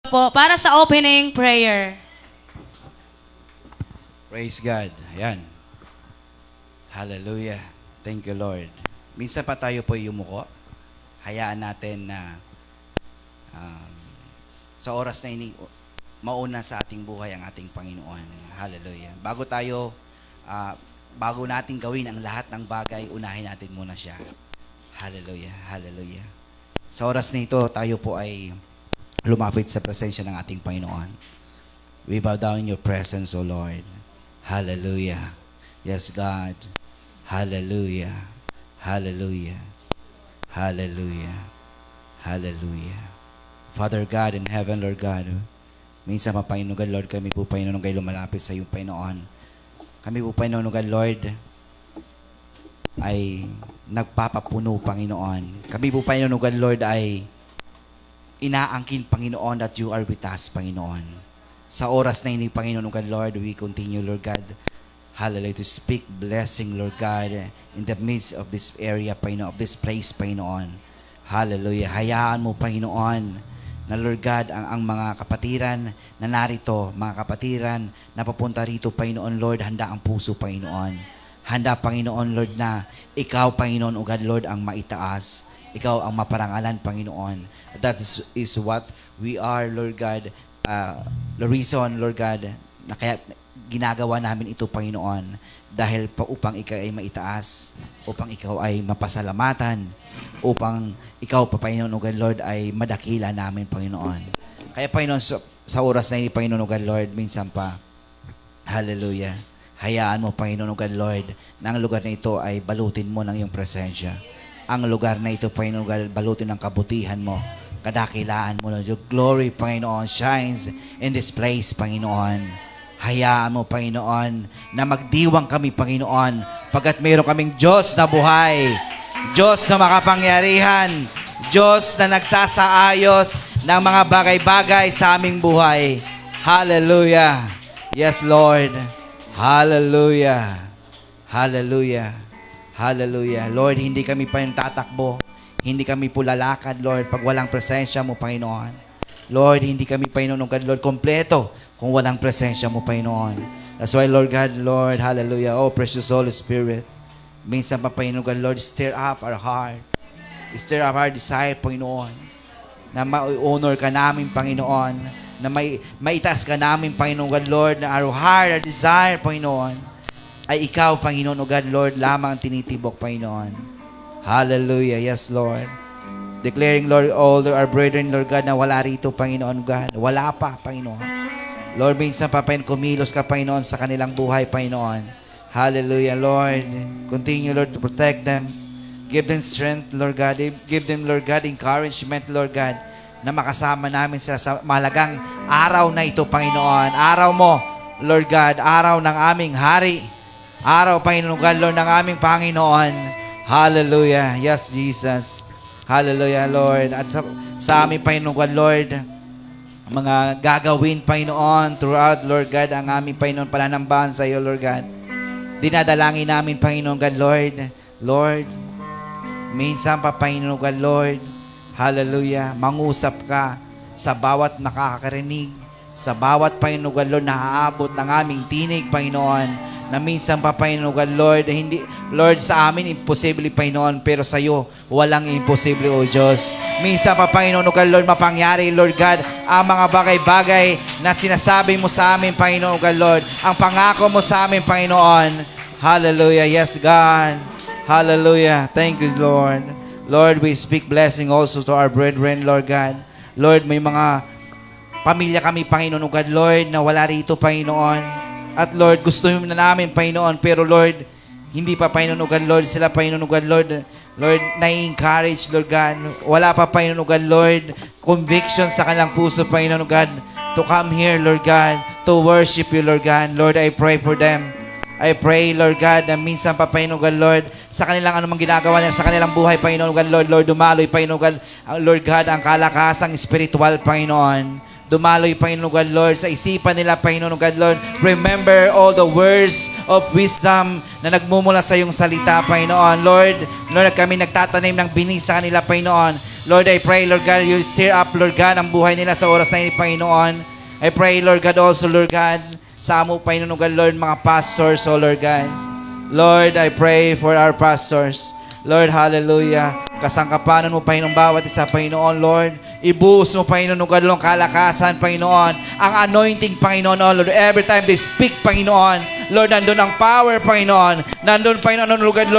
po para sa opening prayer. Praise God. Ayan. Hallelujah. Thank you, Lord. Minsan pa tayo po yumuko. Hayaan natin na sa oras na ini, mauna sa ating buhay ang ating Panginoon. Hallelujah. Bago natin gawin ang lahat ng bagay, unahin natin muna siya. Hallelujah. Hallelujah. Sa oras na ito, tayo po ay lumapit sa presensya ng ating Panginoon. We bow down in your presence, O Lord. Hallelujah. Yes, God. Hallelujah. Hallelujah. Hallelujah. Hallelujah. Father God in heaven, Lord God, minsan pa, Panginoon God, Lord, kami po, Panginoon God, lumalapit sa iyong Panginoon. Kami po, Panginoon God, Lord, ay nagpapapuno, Panginoon. Kami po, Panginoon God, Lord, ay inaangkin, Panginoon, that you are with us, Panginoon. Sa oras na ini, Panginoon God, Lord, we continue, Lord God, hallelujah, to speak blessing, Lord God, in the midst of this area, Panginoon, of this place, Panginoon. Hallelujah. Hayaan mo, Panginoon, na Lord God, ang mga kapatiran na narito, mga kapatiran na papunta rito, Panginoon, Lord, handa ang puso, Panginoon. Handa, Panginoon, Lord, na ikaw, Panginoon, O God, Lord, ang maitaas. Ikaw ang maparangalan, Panginoon. That is what we are, Lord God. The reason, Lord God, na kaya ginagawa namin ito, Panginoon, dahil upang ikaw ay maitaas, upang ikaw ay mapasalamatan, upang ikaw, Panginoon, O God, Lord, ay madakila namin, Panginoon. Kaya, Panginoon, sa oras na ini, Panginoon, O God, Lord, minsan pa, hallelujah, hayaan mo, Panginoon, O God, Lord, na ang lugar na ito ay balutin mo ng iyong presensya. Ang lugar na ito, Panginoon, O God, balutin ng kabutihan mo, kadakilaan mo, Lord. Your glory, Panginoon, shines in this place, Panginoon. Hayaan mo, Panginoon, na magdiwang kami, Panginoon, pagkat mayroon kaming Diyos na buhay, Diyos na makapangyarihan, Diyos na nagsasaayos ng mga bagay-bagay sa aming buhay. Hallelujah. Yes, Lord. Hallelujah. Hallelujah. Hallelujah. Lord, hindi kami pa yung tatakbo. Hindi kami po lalakad, Lord, pag walang presensya mo, Panginoon. Lord, hindi kami, Panginoon, Lord, kompleto kung walang presensya mo, Panginoon. That's why, Lord God, Lord, hallelujah. Oh, precious Holy Spirit. Minsan pa, Panginoon God, Lord, stir up our heart. Stir up our desire, Panginoon. Na ma-honor ka namin, Panginoon. Na maitas ka namin, Panginoon God, Lord, na our heart, our desire, Panginoon, ay ikaw, Panginoon, O God, Lord, lamang tinitibok, Panginoon. Hallelujah. Yes, Lord. Declaring, Lord, all our brethren, Lord God, na wala rito, Panginoon God. Wala pa, Panginoon. Lord, minsan pa, Panginoon, kumilos ka, Panginoon, sa kanilang buhay, Panginoon. Hallelujah, Lord. Continue, Lord, to protect them. Give them strength, Lord God. Give them, Lord God, encouragement, Lord God, na makasama namin sila sa mahalagang araw na ito, Panginoon. Araw mo, Lord God, araw ng aming hari. Araw, Panginoon God, Lord, ng aming Panginoon. Hallelujah. Yes, Jesus. Hallelujah, Lord. At sa aming Panginoon God, Lord, mga gagawin, Panginoon, throughout, Lord God, ang aming Panginoon pananambahan sa iyo, Lord God. Dinadalangin namin, Panginoon God, Lord, minsan pa, Panginoon God, Lord, hallelujah, mangusap ka sa bawat nakakarinig, sa bawat, Panginoon God, Lord, nahaabot ng aming tinig, Panginoon, na minsan pa, Panginoon God, Lord, hindi, Lord, sa amin, imposible, Panginoon, pero sa iyo, walang imposible, O Diyos. Minsan pa, Panginoon God, Lord, mapangyari, Lord God, ang mga bagay-bagay na sinasabi mo sa amin, Panginoon God, Lord, ang pangako mo sa amin, Panginoon. Hallelujah. Yes, God. Hallelujah. Thank you, Lord. Lord, we speak blessing also to our brethren, Lord God. Lord, may mga pamilya kami, Panginoon God, Lord, na wala rito, Panginoon. At Lord, gusto na namin, Panginoon, pero Lord, hindi pa, Panginoon God, Lord, sila, Panginoon God, Lord, na-encourage, Lord God. Wala pa, Panginoon God, Lord, conviction sa kanilang puso, Panginoon God, to come here, Lord God, to worship you, Lord God. Lord, I pray for them. I pray, Lord God, na minsan pa, Panginoon God, Lord, sa kanilang anumang ginagawa nila, sa kanilang buhay, Panginoon God, Lord, dumaloy, Panginoon God, Lord God, ang kalakasang spiritual, Panginoon. dumaloy, Panginoon God, Lord, sa isipan nila, Panginoon God, Lord. Remember all the words of wisdom na nagmumula sa iyong salita, Panginoon. Lord, kami nagtatanim ng binig sa kanila, Panginoon. Lord, I pray, Lord God, you stir up, Lord God, ang buhay nila sa oras na ini, Panginoon. I pray, Lord God, also, Lord God, sa amo, Panginoon God, Lord, mga pastors, oh Lord God. Lord, I pray for our pastors. Lord, hallelujah. Kasangkapanan mo, Panginoon, bawat isa, Panginoon, Lord. Ibuhos mo, Panginoon, God, Lord, kalakasan, Panginoon. Ang anointing, Panginoon, oh Lord. Every time they speak, Panginoon, Lord, nandun ang power, Panginoon. Nandun, Panginoon, Lord God,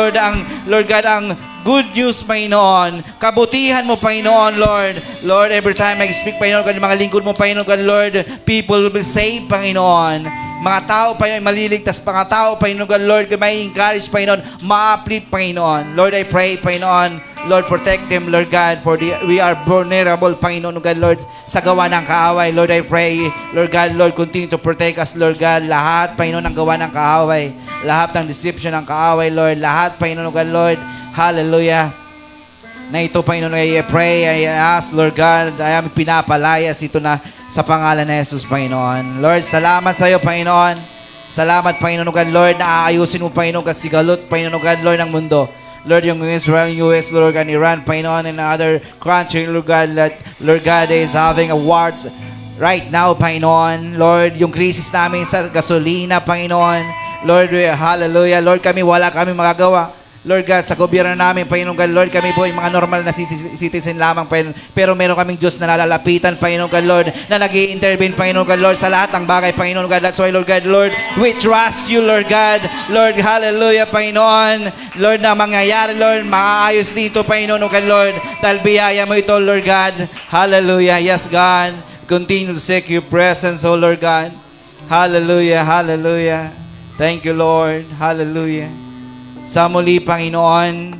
Lord God, ang good news, Panginoon. Kabutihan mo, Panginoon, Lord. Lord, every time I speak, Panginoon, God, mga lingkod mo, Panginoon, God, Lord, people will be saved, Panginoon. Mga tao, Panginoon, maliligtas. Mga tao, Panginoon, God, Lord, may encourage, Panginoon, ma-uplift, Panginoon. Lord, I pray, Panginoon, Lord, protect them, Lord God, for we are vulnerable, Panginoon, God, Lord, sa gawa ng kaaway. Lord, I pray, Lord God, Lord, continue to protect us, Lord God, lahat, Panginoon, ng gawa ng kaaway. Lahat ng deception ng kaaway, Lord. Lahat, Panginoon, God, Lord, hallelujah. Na ito, Panginoon, I pray, I ask, Lord God, I am pinapalayas ito na sa pangalan ni Jesus, Panginoon. Lord, salamat sa iyo, Panginoon. Salamat, Panginoon, God, Lord, na aayusin mo, Panginoon, God, sigalot, Panginoon, God, Lord, ng mundo. Lord, yung Israel, US, Lord God, Iran, Panginoon, and other country, Lord God, that, Lord God, is having awards right now, Panginoon. Lord, yung crisis namin sa gasolina, Panginoon. Lord, hallelujah. Lord, wala kami magagawa. Lord God, sa gobyerno namin, Panginoon God, Lord, kami po ay mga normal na citizen lamang, Panginoon. Pero meron kaming Diyos na nalalapitan, Panginoon God, Lord, na nag-i-intervene, Panginoon God, Lord, sa lahat ng bagay, Panginoon God. That's why, Lord God, Lord, we trust you, Lord God. Lord, hallelujah, Panginoon. Lord, na mangyayari, Lord, maayos dito, Panginoon God, Lord. Dahil biyaya mo ito, Lord God. Hallelujah. Yes, God. Continue to seek your presence, oh Lord God. Hallelujah, hallelujah. Thank you, Lord. Hallelujah. Sa muli, Panginoon,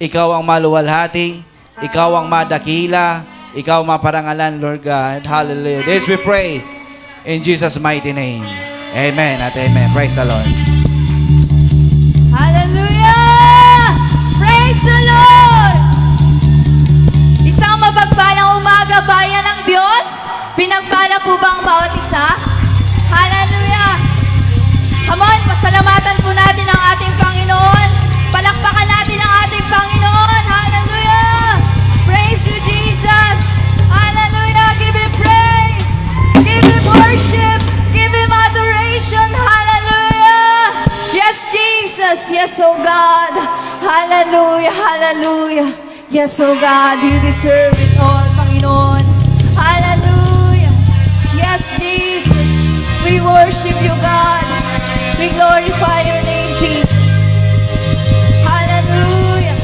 ikaw ang maluwalhati, ikaw ang madakila, ikaw maparangalan, Lord God. Hallelujah. This we pray in Jesus' mighty name. Amen at amen. Praise the Lord. Hallelujah! Praise the Lord! Isang mapagpalang umaga, bayan ng Diyos. Pinagpala po ba ang bawat isa? Hallelujah! Come on, pasalamatan po natin ang ating Panginoon. Palakpakan natin ang ating Panginoon. Hallelujah! Praise you, Jesus! Hallelujah! Give Him praise! Give Him worship! Give Him adoration! Hallelujah! Yes, Jesus! Yes, oh God! Hallelujah! Hallelujah! Yes, oh God! You deserve it all, Panginoon! Hallelujah! Yes, Jesus! We worship you, God! We glorify your name, Jesus. Hallelujah.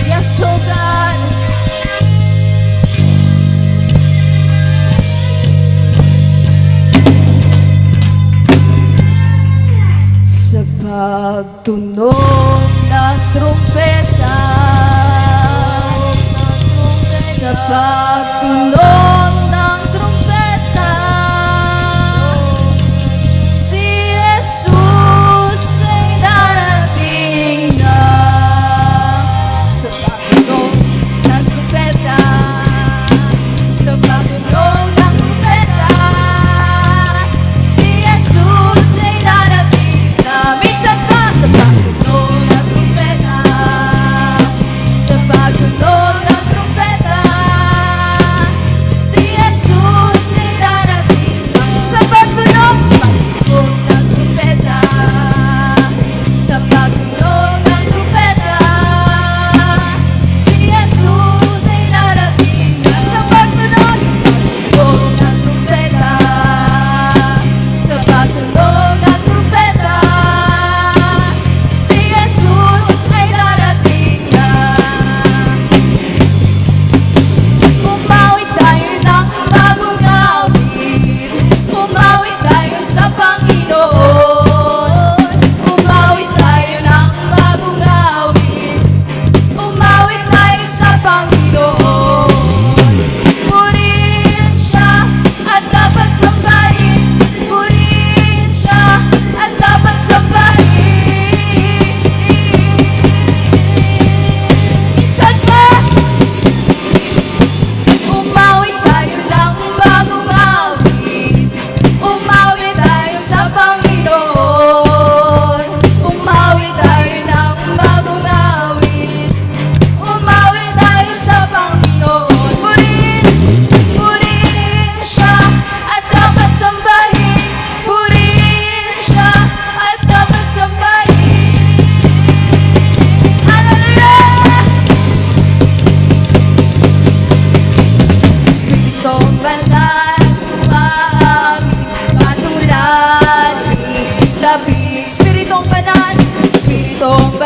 Yes, oh God. Sa pagtunog ng trumpeta, sa pagtunog ng trumpeta,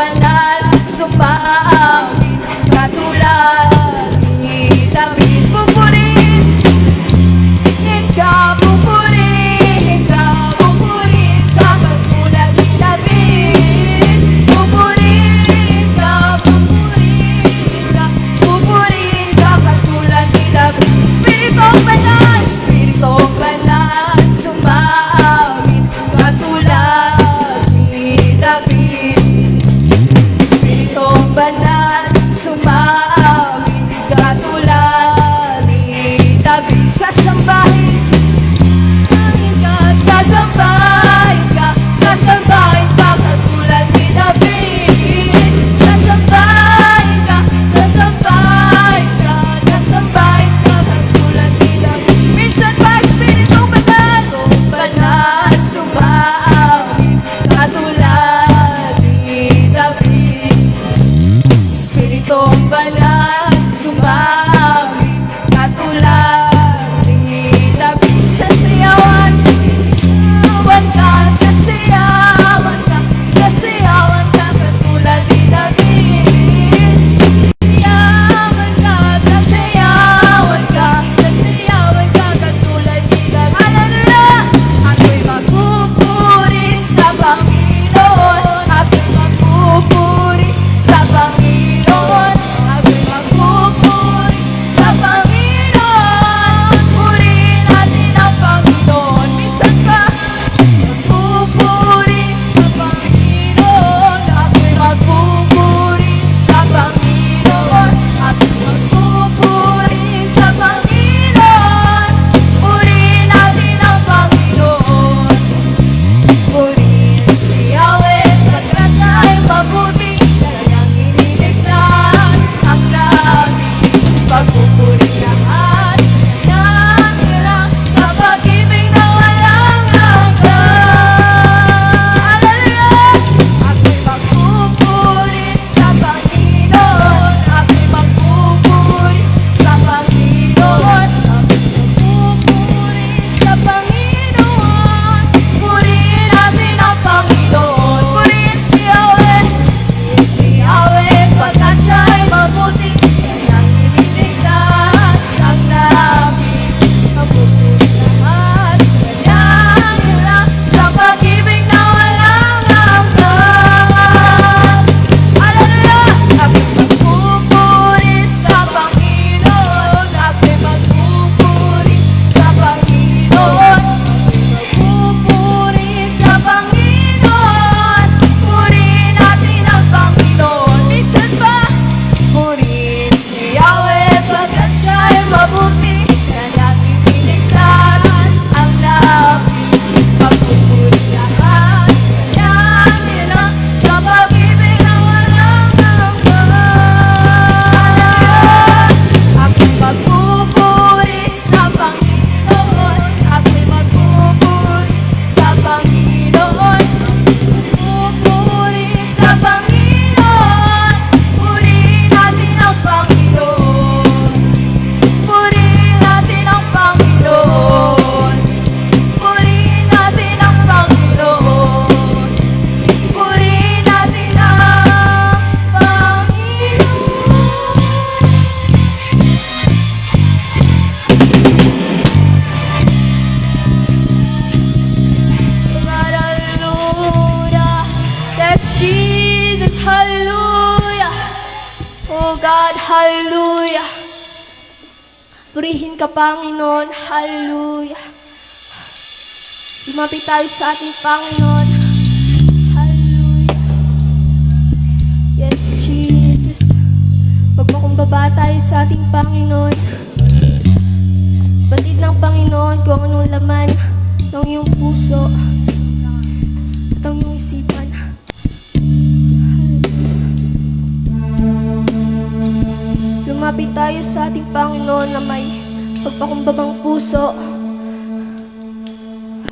banal, sumaamin, katulad ni David. Pupurihin ka, pupurihin ka, pupurihin ka, katulad ni David. Pupurihin ka, pupurihin ka, pupurihin ka, katulad ni David. Espiritong banal, sumaamin, katulad ni David. Espiritong banal, sumaamin, katulad ni David. Sasambahin ka, sasambahin ka, sasambahin ka, katulad ni David. Sasambahin ka, sasambahin ka, sasambahin ka, katulad ni David. Minsan pa Espiritong banal, sumaamin, katulad ni David. Espiritong banal, sumaamin, katulad ni David. Sasayawan ka, sasayawan ka, sasayawan ka, katulad ni David. Sasayawan ka, sasayawan ka, sasayawan ka, katulad ni David. Hallelujah! Ako'y magpupuri sa Panginoon. Ako'y magpupuri sa Panginoon. Ako'y magpupuri sa Panginoon. Purihin natin ang Panginoon. Minsan pa magpupuri sa Panginoon. Ako'y magpupuri sa Panginoon. Ako'y magpupuri sa Panginoon. Purihin natin ang Panginoon. Purihin si Yahweh, pagkat siya'y mabuti, kanyang iniligtas ang namin. Pagpupuri lahat, kanyang ilang, sa pag-ibig na walang hanggan. Hallelujah! Ako'y magpupuri sa Panginoon. Ako'y magpupuri sa Panginoon. Ako'y magpupuri sa Panginoon. Purihin natin ang Panginoon. Purihin si Yahweh. Purihin si Yahweh, pagkat siya'y mabuti, kanyang iniligtas ang namin. Magpupuri lahat, kanyang ilang, sa pag-ibig na walang hanggan. Hallelujah! Ako'y magpupuri sa Panginoon. Ako'y magpupuri sa Panginoon. Magpupuri sa Panginoon. Purihin natin ang Panginoon. Minsan pa, purihin si Yahweh, pagkat siya'y mabuti, kanyang iniligtas ang namin. Magpupuri lahat, kanyang ilang, sa pag-ibig na walang hanggan. Ako'y magpupuri sa Panginoon. Ako'y magpupuri sa Panginoon. Magpupuri sa Panginoon. Purihin natin ang Panginoon. Purihin natin ang Panginoon. Purihin natin ang Panginoon. Purihin natin ang God, hallelujah. Yes, Jesus, hallelujah. Oh God, hallelujah. Purihin ka, Panginoon, hallelujah. Lumapit tayo sa ating Panginoon. Hallelujah. Yes, Jesus. Magpakumbaba tayo sa ating Panginoon. Batid ng Panginoon kung anong laman ng iyong puso at ang iyong isipan. Lumapit tayo sa ating Panginoon na may pagpakumbabang puso.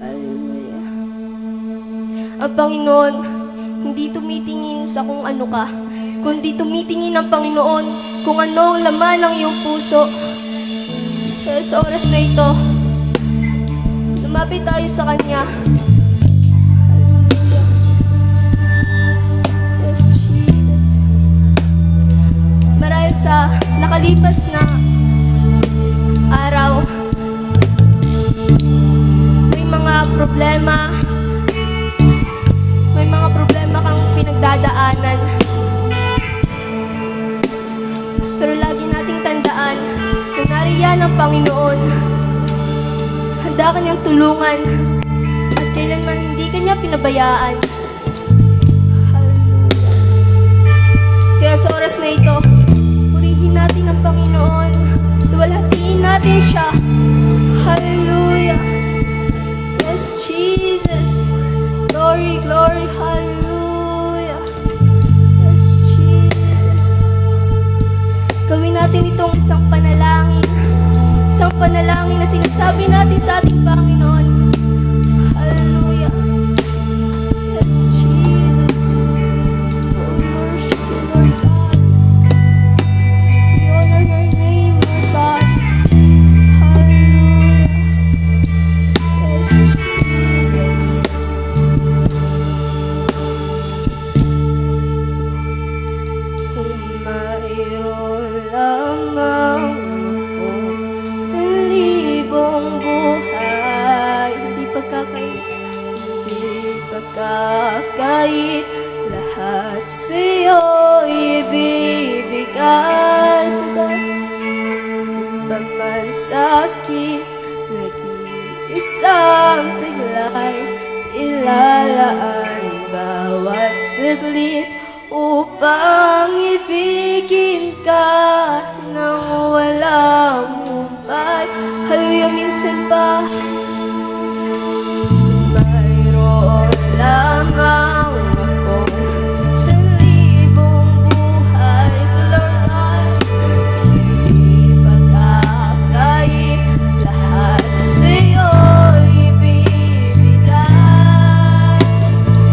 Hallelujah. Ang Panginoon, hindi tumitingin sa kung ano ka, kundi tumitingin ang Panginoon kung ano ang laman ng iyong puso. Kaya sa oras na ito, lumapit tayo sa Kanya. Hallelujah. Yes, Jesus. sa nakalipas na araw, may mga problema kang pinagdadaanan. Pero lagi nating tandaan na nariyan ang Panginoon. Handa ka niyang tulungan at kailanman hindi ka niya pinabayaan. Hallelujah. Kaya sa oras na ito, purihin natin ang Panginoon. Duwalhatiin natin siya. Hallelujah. Yes, Jesus. Glory, glory, hallelujah. Yes, Jesus. Gawin natin itong isang panalangin. Isang panalangin na sinasabi natin sa ating Panginoon. Hallelujah. Yes, Jesus. Oh, we worship you, Lord God. We honor your name, Lord God. Hallelujah. Yes, Jesus. Kung mayroon lamang ako sa libong buhay, hindi pagkakait, lahat sa'yo ibibigay. Sugat pa man sa'kin, nag-iisang taglay, ilalaan bawat saglit upang ibigin ka nang walang humpay. Hallelujah, minsan pa mayroon lamang akong sa libong buhay, so Lord ay hindi pagkakait, lahat sa'yo ibibigay.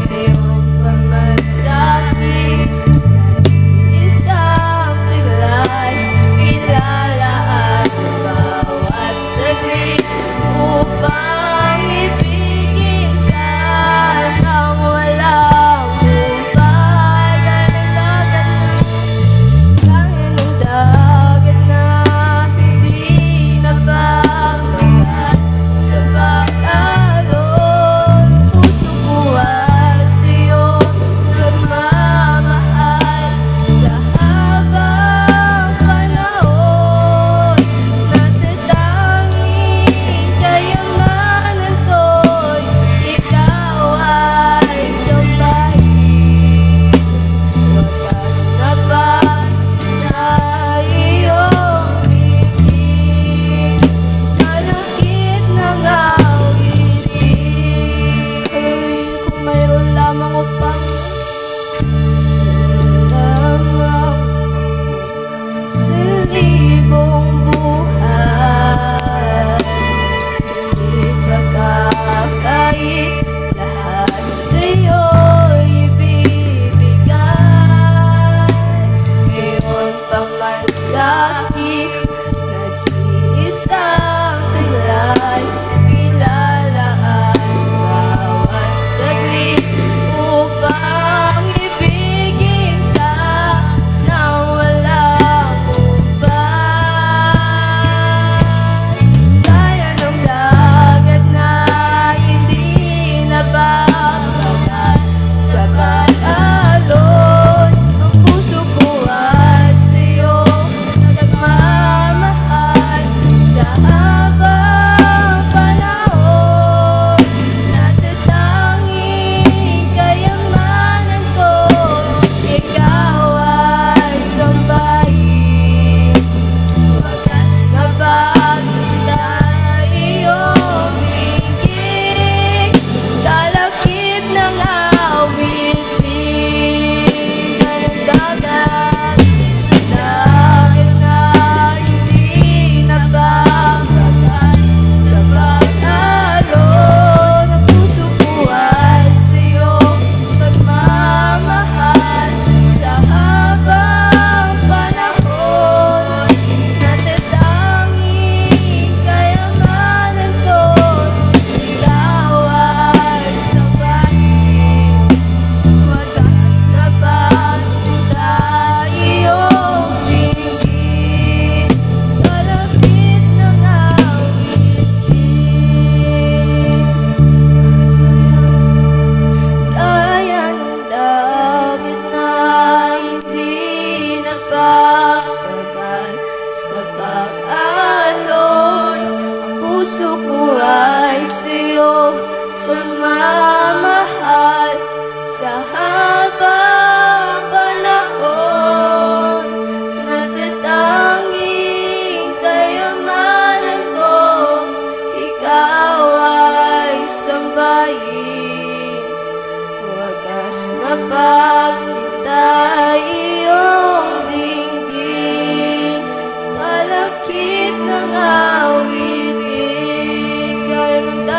Ngayon pa man sa'kin, nag-iisang taglay, ilalaan bawat saglit upang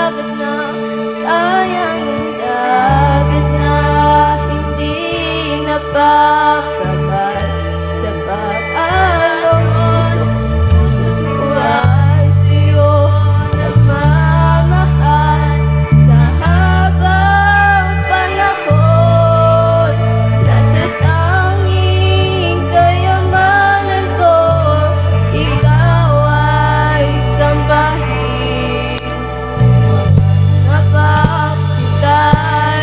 dagat na kaya ng dagat na hindi napakagal sa pag-along puso ko ay sa'yo nagmamahal sa habang panahon. Natatanging kayamanan ko, ikaw ay sambahin. Na pagsika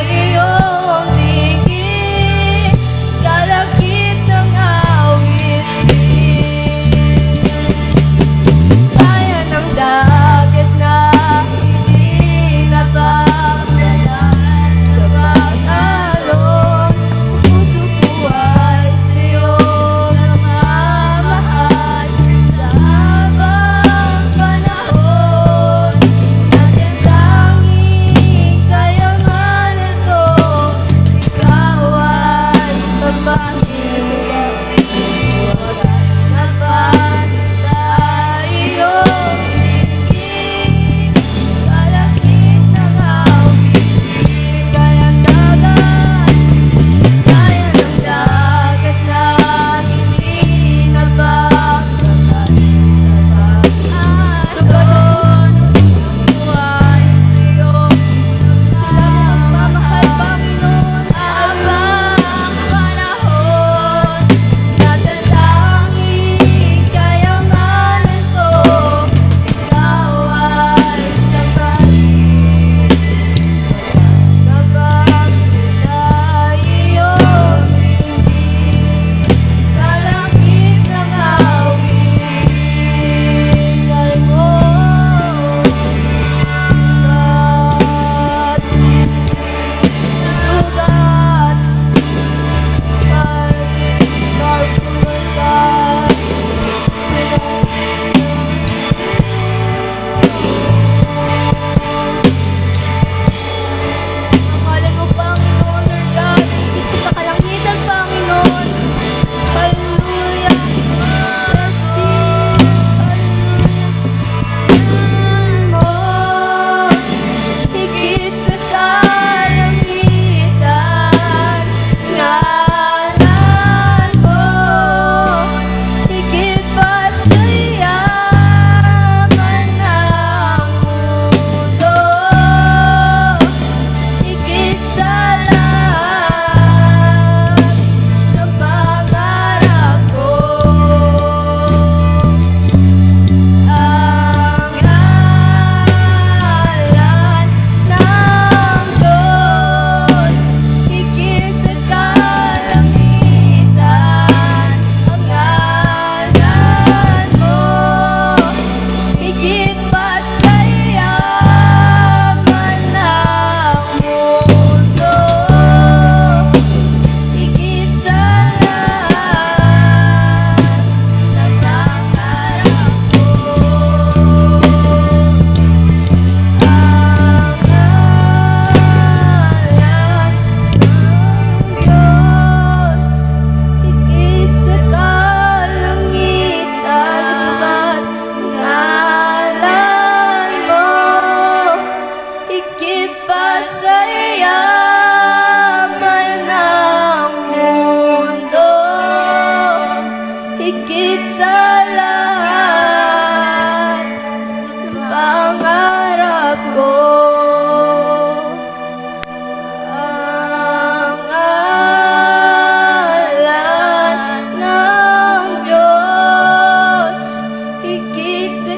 iyong digit, kalakip ng awit din. Kaya ng dagat na hindi napakalas sa pag-alon. Puso ko ay sa'yo nagmamahal sa habang panahon. Natatanging kayamanan ko, ikaw ay sambahin. Wagas na basta iyong tingin, kalakip ng awit. Kaya ng dagat na hindi napakagal sa pag-alon. Puso ko ay sa'yo nagmamahal, Panginoon, habang panahon. Natatanging kayamanan ko, ikaw ay sambahin. Kapag sila iyong dinggin, kalakip ng awit. Kay mo, sugat, sugat, Pangalan mo, Panginoon, Lord God, dito sa kalangitan, Panginoon. Hallelujah. Yes, Hallelujah. Mo, higit sa kalangitan, ngalan mo, higit pa sa yaman ng mundo, higit sa lahat ng pangarap ko. Ang ngalan ng Diyos, higit sa kalangitan. Ang ngalan mo, higit pa sa yaman ng mundo, higit sa lahat ng pangarap ko. Ang ngalan ng Diyos, higit sa kalangitan. Sugat, ngalan mo, higit pa sa yaman ng mundo, higit sa lahat ng pangarap ko. Ang ngalan ng Diyos, higit sa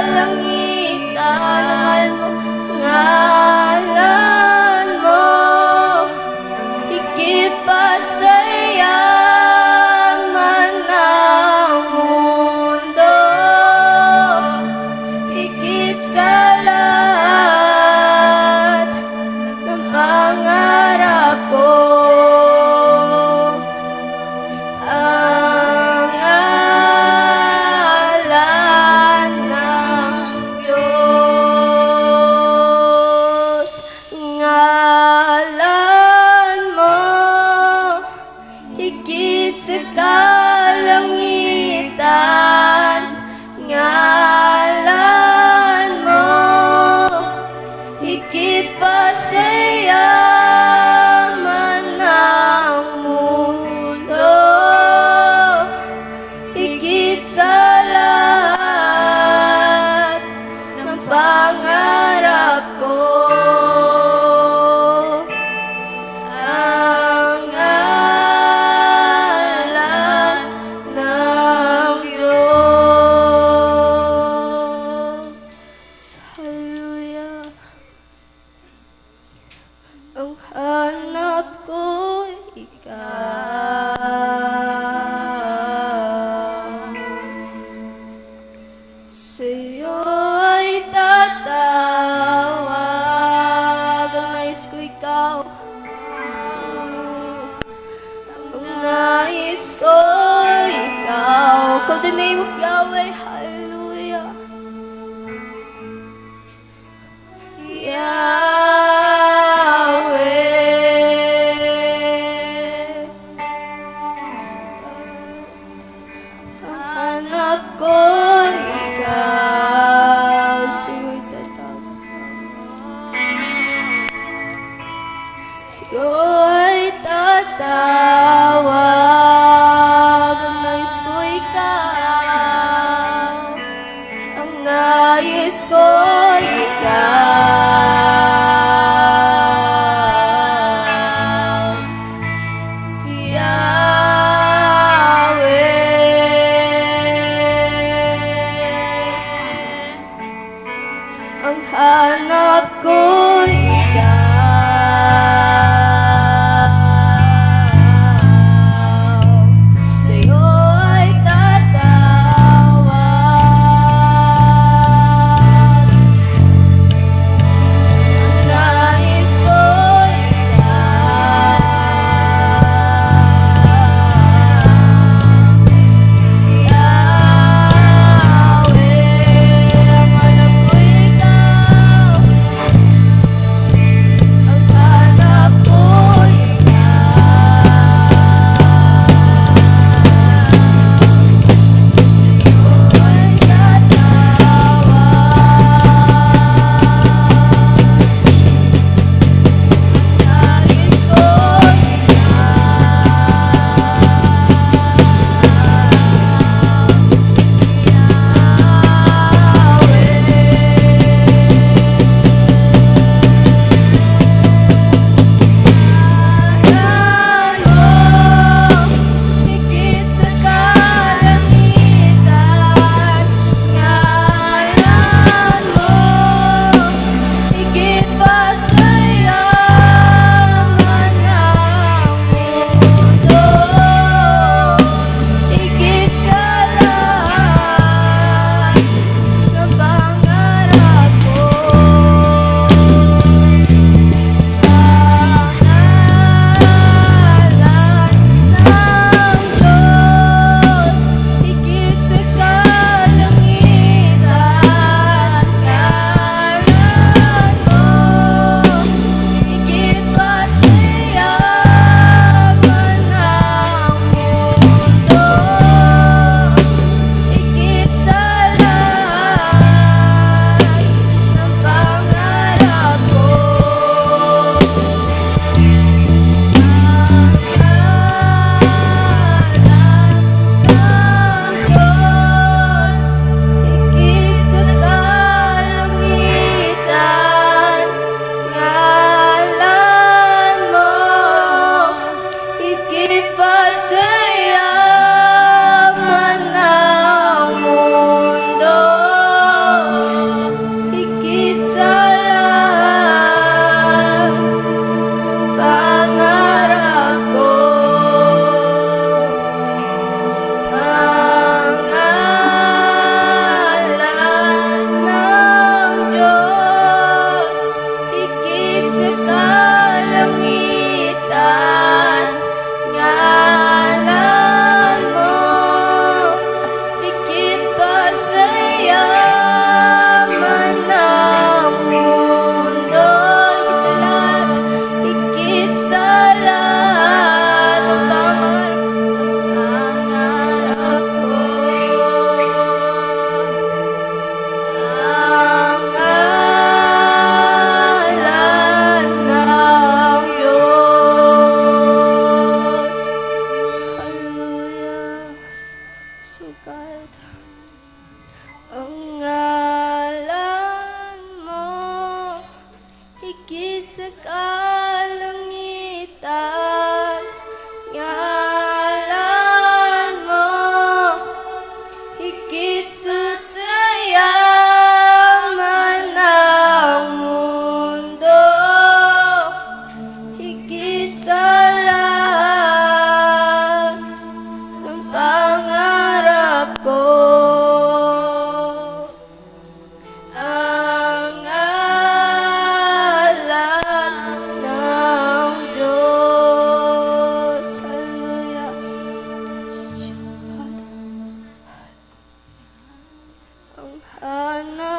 kalangitan. Ngalan mo, higit pa sa yaman ng mundo, higit sa lahat ng pangarap ko. Ang ngalan ng Diyos, ngalan mo, higit sa kalangitan. Ngalan mo, the name of Yahweh. Hallelujah. Yahweh. Hanap ko ikaw. Siya'y tatawag. Siya'y tatawag. Ang nais ko ikaw. Ang nais ko ikaw. Yahweh. Ang hanap ko ikaw. Sa'yo ay tatawag. Ang nais ko ikaw. Yahweh, ang hanap ko ikaw.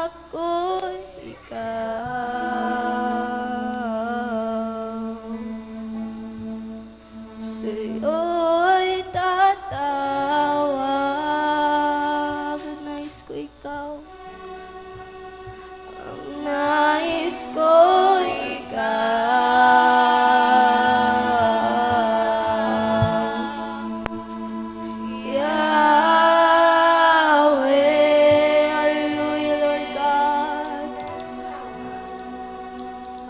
hanap ko ikaw. Sa'yo'y tatawag, nais ko ikaw. Ang nais ko ikaw. Yahweh, hallelujah, Lord God.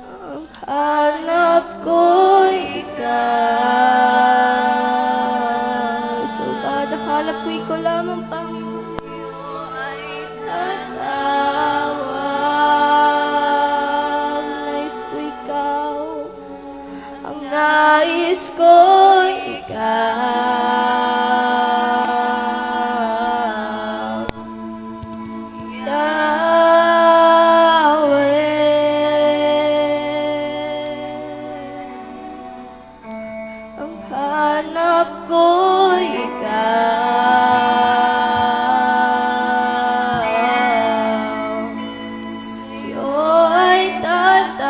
Ang hanap ko ikaw. So God, ang hanap ko ikaw lamang, Panginoon. Tatawag, nais ko ikaw. Ang nais ko ikaw. Yahweh, ang hanap ko ikaw. Sa'yo ay tatawag.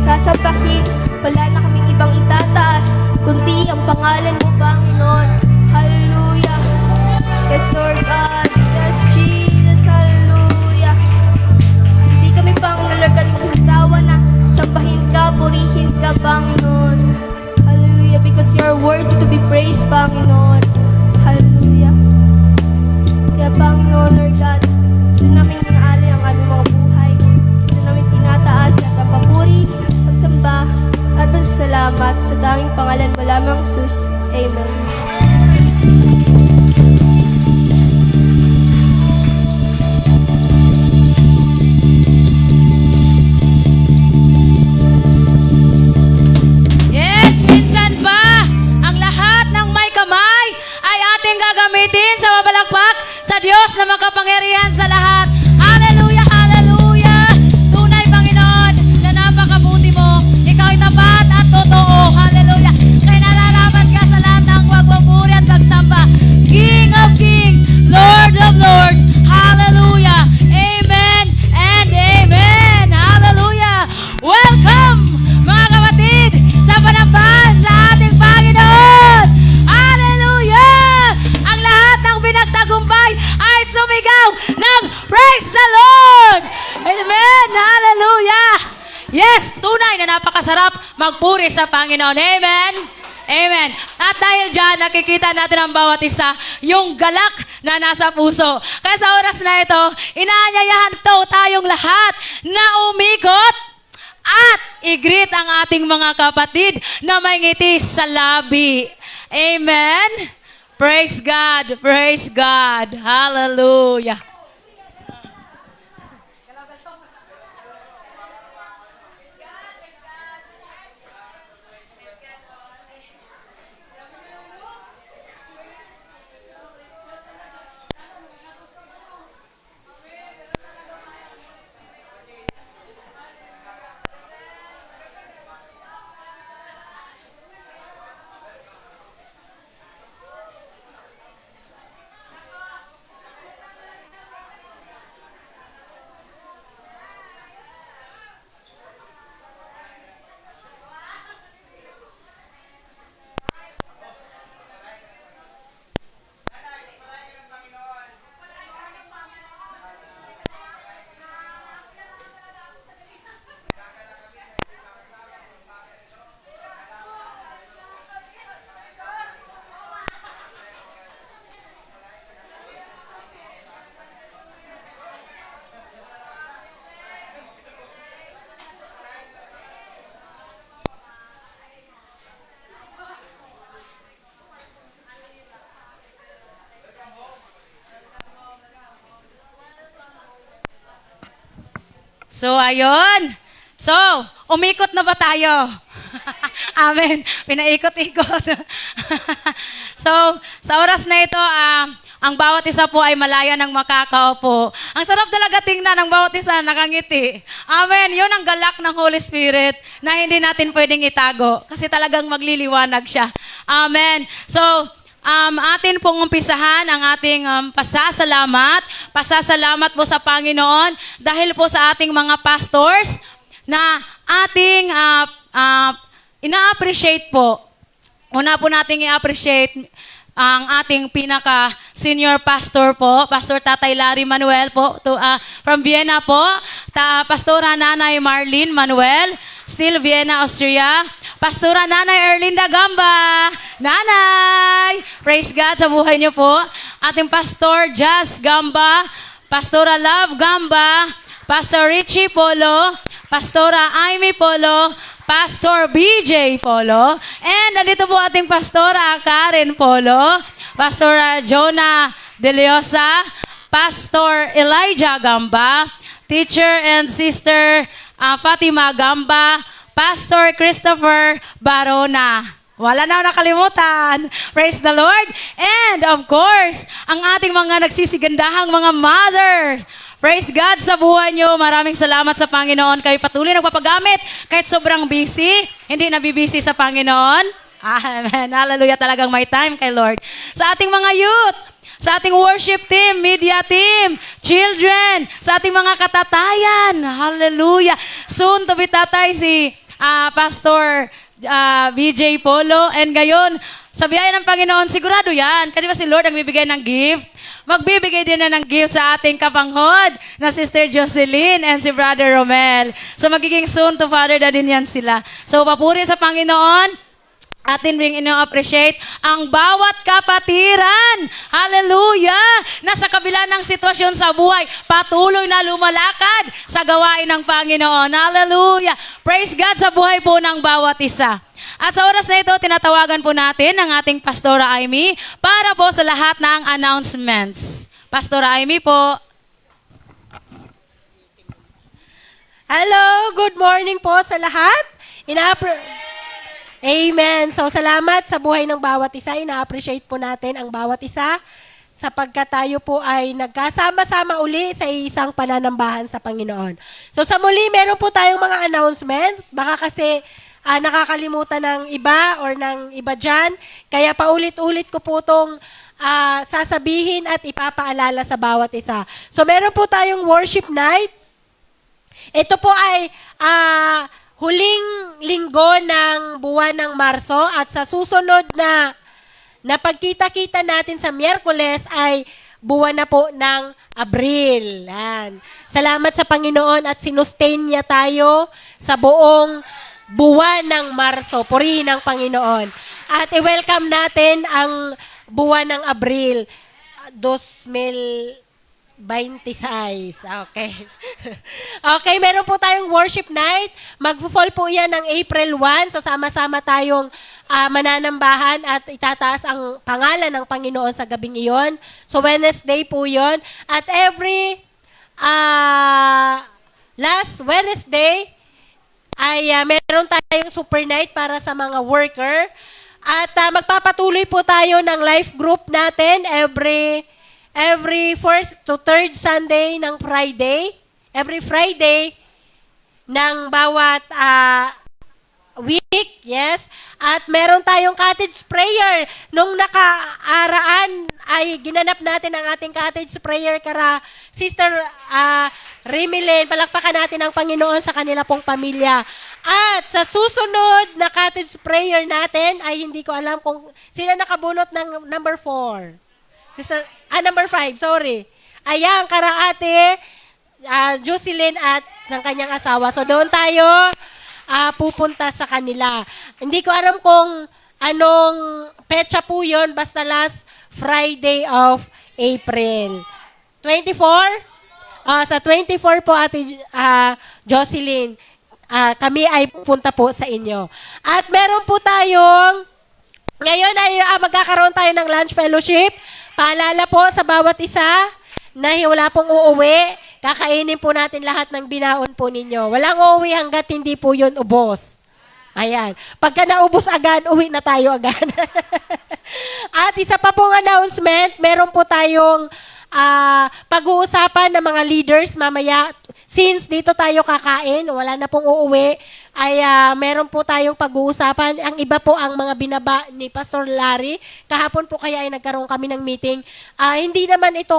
sasabahin. Wala na kaming ibang itataas, kundi ang pangalan mo, Panginoon. Hallelujah. Yes, Lord God. Yes, Jesus. Hallelujah. Hindi kami, Panginoon, Lord God, magsasawa na sambahin ka, purihin ka, Panginoon. Hallelujah. Because you are worthy to be praised, Panginoon. Hallelujah. Kaya, Panginoon, Lord God, gusto namin inaalay ang aming mga buhay. Gusto namin tinataas lahat ang papuri, pagsamba, at pasasalamat sa tanging pangalan mo lamang, Jesus. Amen. Yes, minsan pa, ang lahat ng may kamay ay ating gagamitin sa babalakpak sa Diyos na makapangyarihan sa lahat. Hallelujah, hallelujah. Tunay, Panginoon, na napakabuti mo. Ikaw ay tapat at totoo. Hallelujah. Kaya nararapat ka sa lahat ng pagpupuri at pagsamba. King of kings, Lord of lords. Hallelujah. Amen and amen. Hallelujah. Welcome, mga kapatid, sa panambahan sa ating Panginoon. Hallelujah! Ang lahat ng pinagtagumpay ay sumigaw ng praise the Lord! Amen! Hallelujah! Yes, tunay na napakasarap magpuri sa Panginoon. Amen! Amen. At dahil dyan, nakikita natin ang bawat isa, yung galak na nasa puso. Kaya sa oras na ito, inaanyayahan tayong lahat na umikot at i-greet ang ating mga kapatid na may ngiti sa labi. Amen? Praise God. Praise God. Hallelujah. So, ayun. So, umikot na ba tayo? Amen. Pinaikot-ikot. So, sa oras na ito, ang bawat isa po ay malaya ng makakaupo. Ang sarap talaga tingnan ng bawat isa, nakangiti. Amen. Yun ang galak ng Holy Spirit na hindi natin pwedeng itago kasi talagang magliliwanag siya. Amen. So, atin pong umpisahan ang ating pasasalamat. Pasasalamat po sa Panginoon dahil po sa ating mga pastors na ating ina-appreciate po. Una po nating i-appreciate ang ating pinaka-senior pastor po, Pastor Tatay Larry Manuel po, from Vienna po, Pastora Nanay Marlene Manuel, still Vienna, Austria, Pastora Nanay Erlinda Gamba, Nanay, praise God sa buhay niyo po, ating Pastor Jazz Gamba, Pastora Love Gamba, Pastor Richie Polo, Pastora Amy Polo, Pastor BJ Polo, and nandito po ating Pastora Karen Polo, Pastora Jonah De Leosa, Pastor Elijah Gamba, Teacher and Sister Fatima Gamba, Pastor Christopher Barona. Wala na nakalimutan. Praise the Lord. And of course, ang ating mga nagsisigandahang mga mothers. Praise God sa buhay nyo. Maraming salamat sa Panginoon. Kayo patuloy nagpapagamit. Kahit sobrang busy, hindi nabibisi sa Panginoon. Amen. Hallelujah. Talagang may time kay Lord. Sa ating mga youth, sa ating worship team, media team, children, sa ating mga katatayan. Hallelujah. Soon to be tatay si Pastor BJ Polo. And ngayon, sa biyaya ng Panginoon, sigurado yan. Kasi ba si Lord ang bibigay ng gift? Magbibigay din na ng gift sa ating kapanghod na Sister Jocelyn and si Brother Romel. So magiging soon to Father na din yan sila. So papuri sa Panginoon. Atin ring ino-appreciate ang bawat kapatiran. Hallelujah! Nasa kabila ng sitwasyon sa buhay, patuloy na lumalakad sa gawain ng Panginoon. Hallelujah! Praise God sa buhay po ng bawat isa. At sa oras na ito, tinatawagan po natin ang ating Pastora Amy para po sa lahat ng announcements. Pastora Amy po. Hello, good morning po sa lahat. Amen. So, salamat sa buhay ng bawat isa. Ina-appreciate po natin ang bawat isa sapagkat tayo po ay nagkasama-sama uli sa isang pananambahan sa Panginoon. So, sa muli, meron po tayong mga announcement. Baka kasi nakakalimutan ng iba or ng iba dyan. Kaya paulit-ulit ko po itong sasabihin at ipapaalala sa bawat isa. So, meron po tayong worship night. Ito po ay huling linggo ng buwan ng Marso at sa susunod na pagkita-kita natin sa Miyerkules ay buwan na po ng Abril. Yan. Salamat sa Panginoon at sinustain niya tayo sa buong buwan ng Marso. Purihin ang Panginoon. At i-welcome natin ang buwan ng Abril 2026. Okay. Okay, meron po tayong worship night. Mag-fall po yan ng April 1. So, sama-sama tayong mananambahan at itataas ang pangalan ng Panginoon sa gabing iyon. So, Wednesday po yon. At every last Wednesday ay meron tayong super night para sa mga worker. At magpapatuloy po tayo ng life group natin every first to third Sunday ng Friday, every Friday ng bawat week, yes. At meron tayong cottage prayer. Nung nakaaraan ay ginanap natin ang ating cottage prayer kara Sister Rimilin. Palakpakan natin ang Panginoon sa kanila pong pamilya. At sa susunod na cottage prayer natin ay hindi ko alam kung sino nakabunot ng number 4. Sister, number 5, sorry. Ayan, karaate, Jocelyn at ng kanyang asawa. So, doon tayo pupunta sa kanila. Hindi ko alam kung anong petsa po yun, basta last Friday of April. 24? Sa 24 po, Ate Jocelyn, kami ay pupunta po sa inyo. At meron po tayong, ngayon ay magkakaroon tayo ng lunch fellowship. Paalala po sa bawat isa na wala pong uuwi, kakainin po natin lahat ng binaon po ninyo. Walang uuwi hanggat hindi po yun ubos. Ayan. Pagka naubos agad, uwi na tayo agad. At isa pa pong announcement, meron po tayong pag-uusapan ng mga leaders mamaya. Since dito tayo kakain, wala na pong uuwi, ay meron po tayong pag-uusapan. Ang iba po ang mga binaba ni Pastor Larry. Kahapon po kaya ay nagkaroon kami ng meeting. Hindi naman ito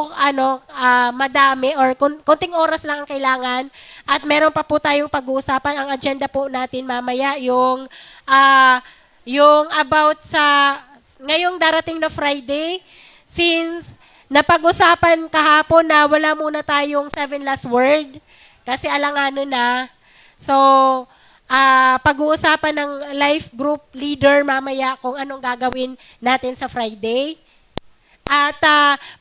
madami or konting oras lang ang kailangan. At meron pa po tayong pag-uusapan. Ang agenda po natin mamaya yung about sa ngayong darating na Friday. Since napag-usapan kahapon na wala muna tayong 7 last word kasi alanganon na. So, pag-uusapan ng life group leader mamaya kung anong gagawin natin sa Friday. At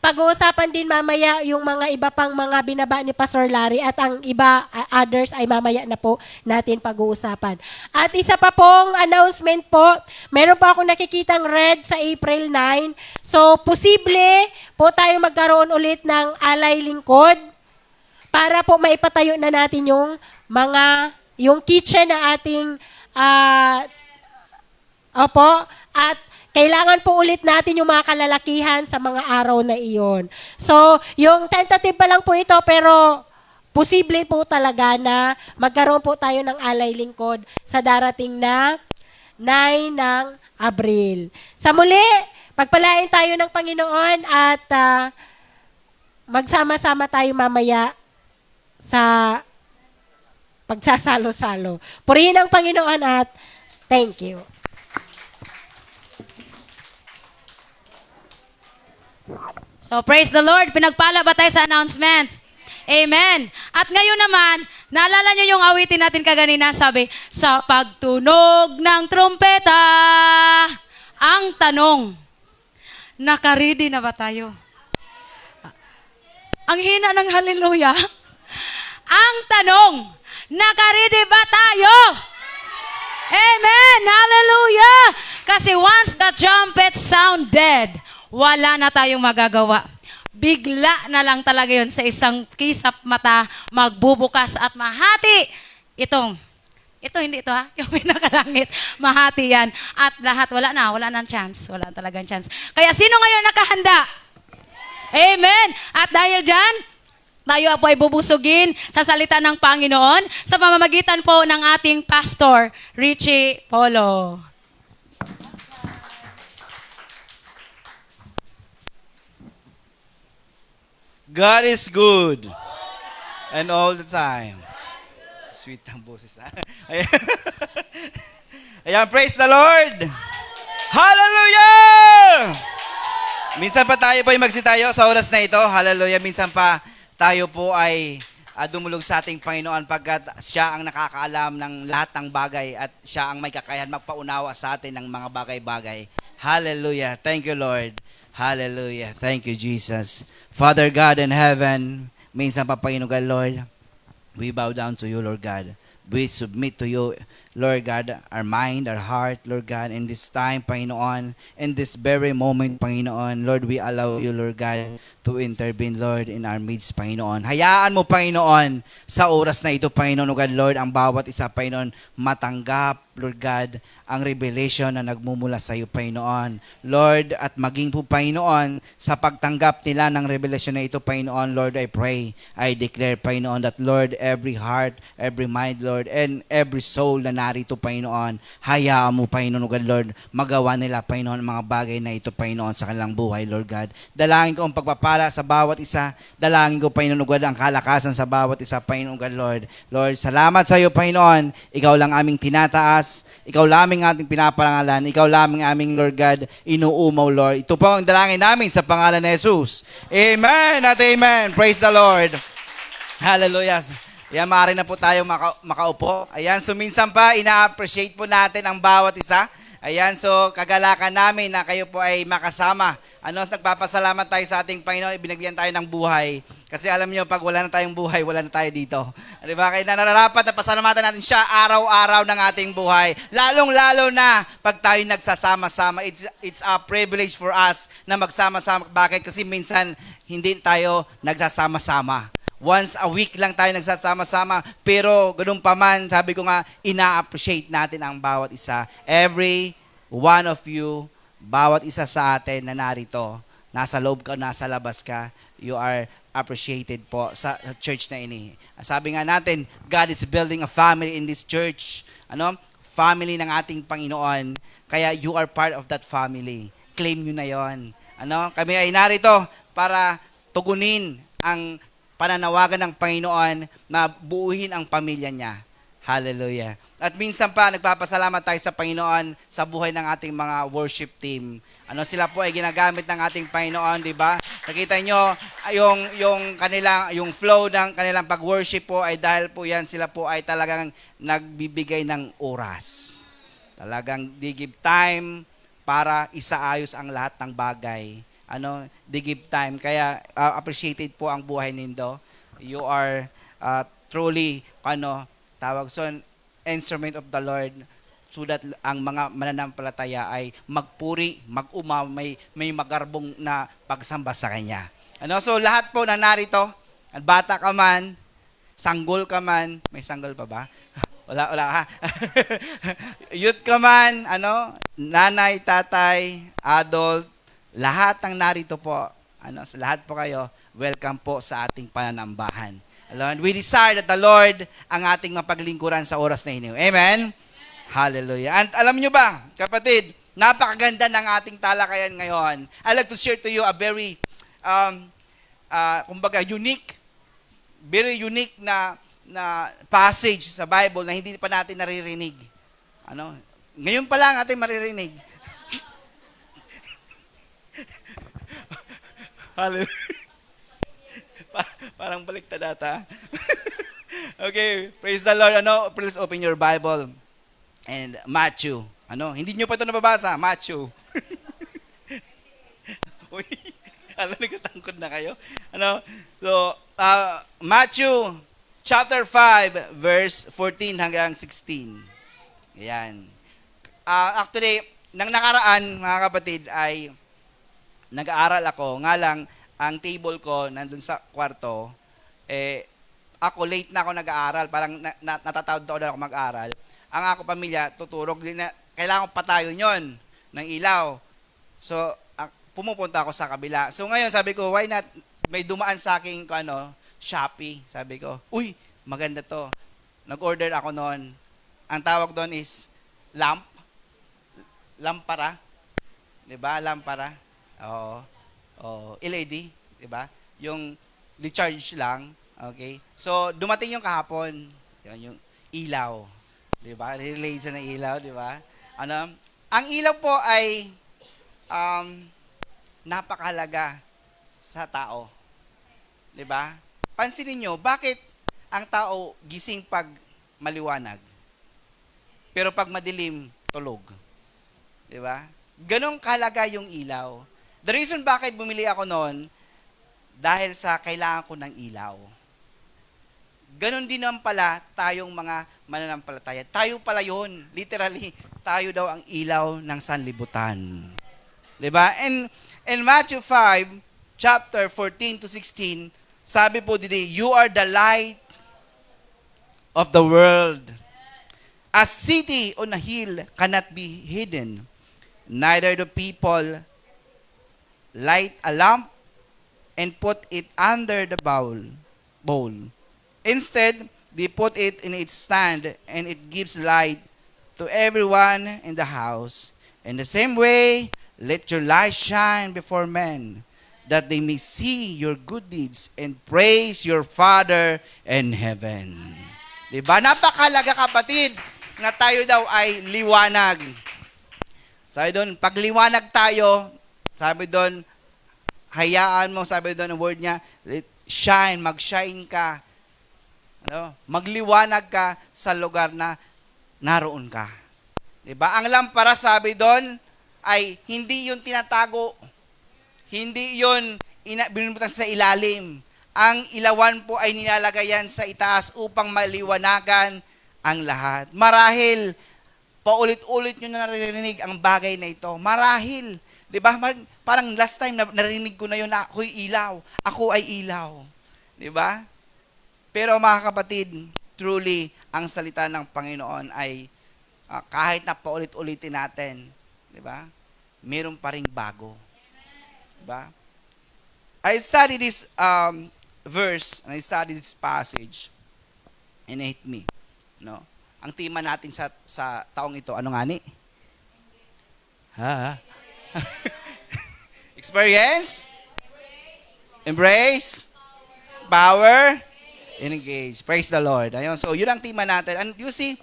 pag-uusapan din mamaya yung mga iba pang mga binaba ni Pastor Larry at ang iba, others ay mamaya na po natin pag-uusapan. At isa pa pong announcement po, meron pa akong nakikitang red sa April 9. So, posible po tayo magkaroon ulit ng alay lingkod para po maipatayo na natin yung kitchen na ating at kailangan po ulit natin yung mga kalalakihan sa mga araw na iyon. So, yung tentative pa lang po ito, pero posible po talaga na magkaroon po tayo ng alay lingkod sa darating na 9 ng Abril. Sa muli, pagpalain tayo ng Panginoon at magsama-sama tayo mamaya sa pagsasalo-salo. Purihin ang Panginoon at thank you. So praise the Lord. Pinagpala ba tayo sa announcements? Amen. At ngayon naman, naalala nyo yung awitin natin kaganina, sabi, sa pagtunog ng trumpeta, ang tanong, nakaready na ba tayo? Ang hina ng haleluya. Ang tanong, nakaready ba tayo? Amen! Hallelujah! Kasi once the trumpet sounded, wala na tayong magagawa. Bigla na lang talaga yun sa isang kisap mata, magbubukas at mahati. Ito hindi ito ha, yung pinakalangit, mahati yan. At lahat, wala nang chance. Wala talagang chance. Kaya sino ngayon nakahanda? Amen! At dahil dyan, tayo po ay bubusugin sa salita ng Panginoon sa pamamagitan po ng ating pastor, Richie Polo. God is good. And all the time. Sweet ang boses. Ayan. Ayan, praise the Lord. Hallelujah! Minsan pa tayo po ay magsitayo sa oras na ito. Hallelujah. Minsan pa tayo po ay dumulog sa ating Panginoon pagkat siya ang nakakaalam ng lahat ng bagay at siya ang may kakayahan magpaunawa sa atin ng mga bagay-bagay. Hallelujah. Thank you, Lord. Hallelujah. Thank you, Jesus. Father God in heaven, minsan pa Panginoon Lord, we bow down to you, Lord God. We submit to you, Lord God, our mind, our heart, Lord God, in this time, Panginoon, in this very moment, Panginoon, Lord, we allow you, Lord God, to intervene, Lord, in our midst, Panginoon. Hayaan mo, Panginoon, sa oras na ito, Panginoon, God, Lord, ang bawat isa, Panginoon, matanggap, Lord God, ang revelation na nagmumula sa iyo, Panginoon. Lord, at maging po, Panginoon, sa pagtanggap nila ng revelation na ito, Panginoon, Lord, I pray, I declare, Panginoon, that, Lord, every heart, every mind, Lord, and every soul na narito, Panginoon, hayaan mo, Panginoon, God, Lord, magawa nila, Panginoon, ang mga bagay na ito, Panginoon, sa kanilang buhay, Lord God. Dalangin ko ang pagpapala sa bawat isa. Dalangin ko, Panginoon, God, ang kalakasan sa bawat isa, Panginoon, God, Lord. Lord, salamat sa iyo, Panginoon. Ikaw lang aming tinataas. Ikaw lamang ating pinaparangalan. Ikaw lamang aming, Lord God, inuumaw, Lord. Ito po ang dalangin namin sa pangalan ni Jesus. Amen at amen. Praise the Lord. Hallelujah. Ayan, maaari na po tayo makaupo. Ayan, so minsan pa, ina-appreciate po natin ang bawat isa. Ayan, so kagalakan namin na kayo po ay makasama. Nagpapasalamat tayo sa ating Panginoon, binigyan tayo ng buhay. Kasi alam niyo, pag wala na tayong buhay, wala na tayo dito. Di ba? Kaya nararapat na pasalamatan natin siya araw-araw ng ating buhay. Lalong-lalo na pag tayo nagsasama-sama. It's a privilege for us na magsama-sama. Bakit? Kasi minsan, hindi tayo nagsasama-sama. Once a week lang tayo nagsasama-sama. Pero ganun pa man, sabi ko nga, ina-appreciate natin ang bawat isa. Every one of you, bawat isa sa atin na narito, nasa loob ka, nasa labas ka, you are appreciated po sa church na ini. Sabi nga natin, God is building a family in this church. Family ng ating Panginoon. Kaya you are part of that family. Claim nyo na yon. Kami ay narito para tugunin ang pananawagan ng Panginoon na buuhin ang pamilya niya. Hallelujah. At minsan pa, nagpapasalamat tayo sa Panginoon sa buhay ng ating mga worship team. Sila po ay ginagamit ng ating Panginoon, di ba? Nakita nyo, yung flow ng kanilang pag-worship po ay dahil po yan, sila po ay talagang nagbibigay ng oras. Talagang they give time para isaayos ang lahat ng bagay. They give time. Kaya appreciated po ang buhay nindo. You are truly, instrument of the Lord, so that ang mga mananampalataya ay magpuri, mag-umaw, may magarbong na pagsamba sa Kanya. So lahat po na narito, bata ka man, sanggol ka man, may sanggol pa ba? Wala ha. Youth ka man, nanay, tatay, adult, lahat ng narito po, sa lahat po kayo, welcome po sa ating pananambahan. Lord, we desire that the Lord ang ating mapaglingkuran sa oras na iniyo. Amen? Hallelujah. And alam nyo ba, kapatid, napakaganda ng ating talakayan ngayon. I'd like to share to you a very, very unique na na passage sa Bible na hindi pa natin naririnig. Ano? Ngayon pa lang natin maririnig. Hallelujah. Parang baliktad ata. Okay, praise the Lord. Ano, please open your Bible. And Matthew. Ano, hindi nyo pa ito nababasa. Matthew. Uy, alam, nagkatangkod na kayo. Ano, so, Matthew chapter 5, verse 14 hanggang 16. Ayan. Actually, nang nakaraan, mga kapatid, ay nag-aaral ako. Nga lang, ang table ko nandun sa kwarto, ako late na ako nag-aaral. Parang natatawad na ako mag-aaral. Ang ako pamilya, tuturog din na, kailangan ko patayo yon ng ilaw. So, pumupunta ako sa kabila. So, ngayon, sabi ko, why not, may dumaan sa aking, Shopee. Sabi ko, uy, maganda to. Nag-order ako noon. Ang tawag doon is lampara. 'Di ba? Lampara. Oo. LED, 'di ba? Yung recharge lang, okay? So dumating yung kahapon, yung ilaw, 'di ba? Relay sa ng ilaw, 'di ba? Ano? Ang ilaw po ay napakahalaga sa tao. 'Di ba? Pansinin niyo, bakit ang tao gising pag maliwanag? Pero pag madilim, tulog. 'Di ba? Ganong kahalaga yung ilaw. The reason bakit bumili ako noon, dahil sa kailangan ko ng ilaw. Ganon din naman pala tayong mga mananampalataya. Tayo pala yun. Literally, tayo daw ang ilaw ng sanlibutan. 'Di ba? And in Matthew 5, chapter 14 to 16, sabi po dito, you are the light of the world. A city on a hill cannot be hidden. Neither do people light a lamp and put it under the bowl. Instead, they put it in its stand, and it gives light to everyone in the house. In the same way, let your light shine before men, that they may see your good deeds and praise your Father in heaven. Diba? Napakalaga, kapatid, nga tayo daw ay liwanag. Sabi doon, pag liwanag tayo, sabi doon, hayaan mo, sabi doon ang word niya, shine, mag-shine ka. Ano? Magliwanag ka sa lugar na naroon ka. Diba? Ang lampara, sabi doon, ay hindi yun tinatago. Hindi yun binubutang sa ilalim. Ang ilawan po ay nilalagayan sa itaas upang maliwanagan ang lahat. Marahil, paulit-ulit nyo na naririnig ang bagay na ito. Marahil, di ba? Parang last time narinig ko na yun na ako'y ilaw. Ako ay ilaw. Di ba? Pero mga kapatid, truly, ang salita ng Panginoon ay kahit na paulit-ulitin natin, di ba? Meron pa ring bago. Di ba? I studied this verse, and I studied this passage, and it hit me. No? Ang tema natin sa taong ito, ano nga ni? Experience? Embrace? Power? Engage. Praise the Lord. Ayun, so yun ang tema natin. And you see,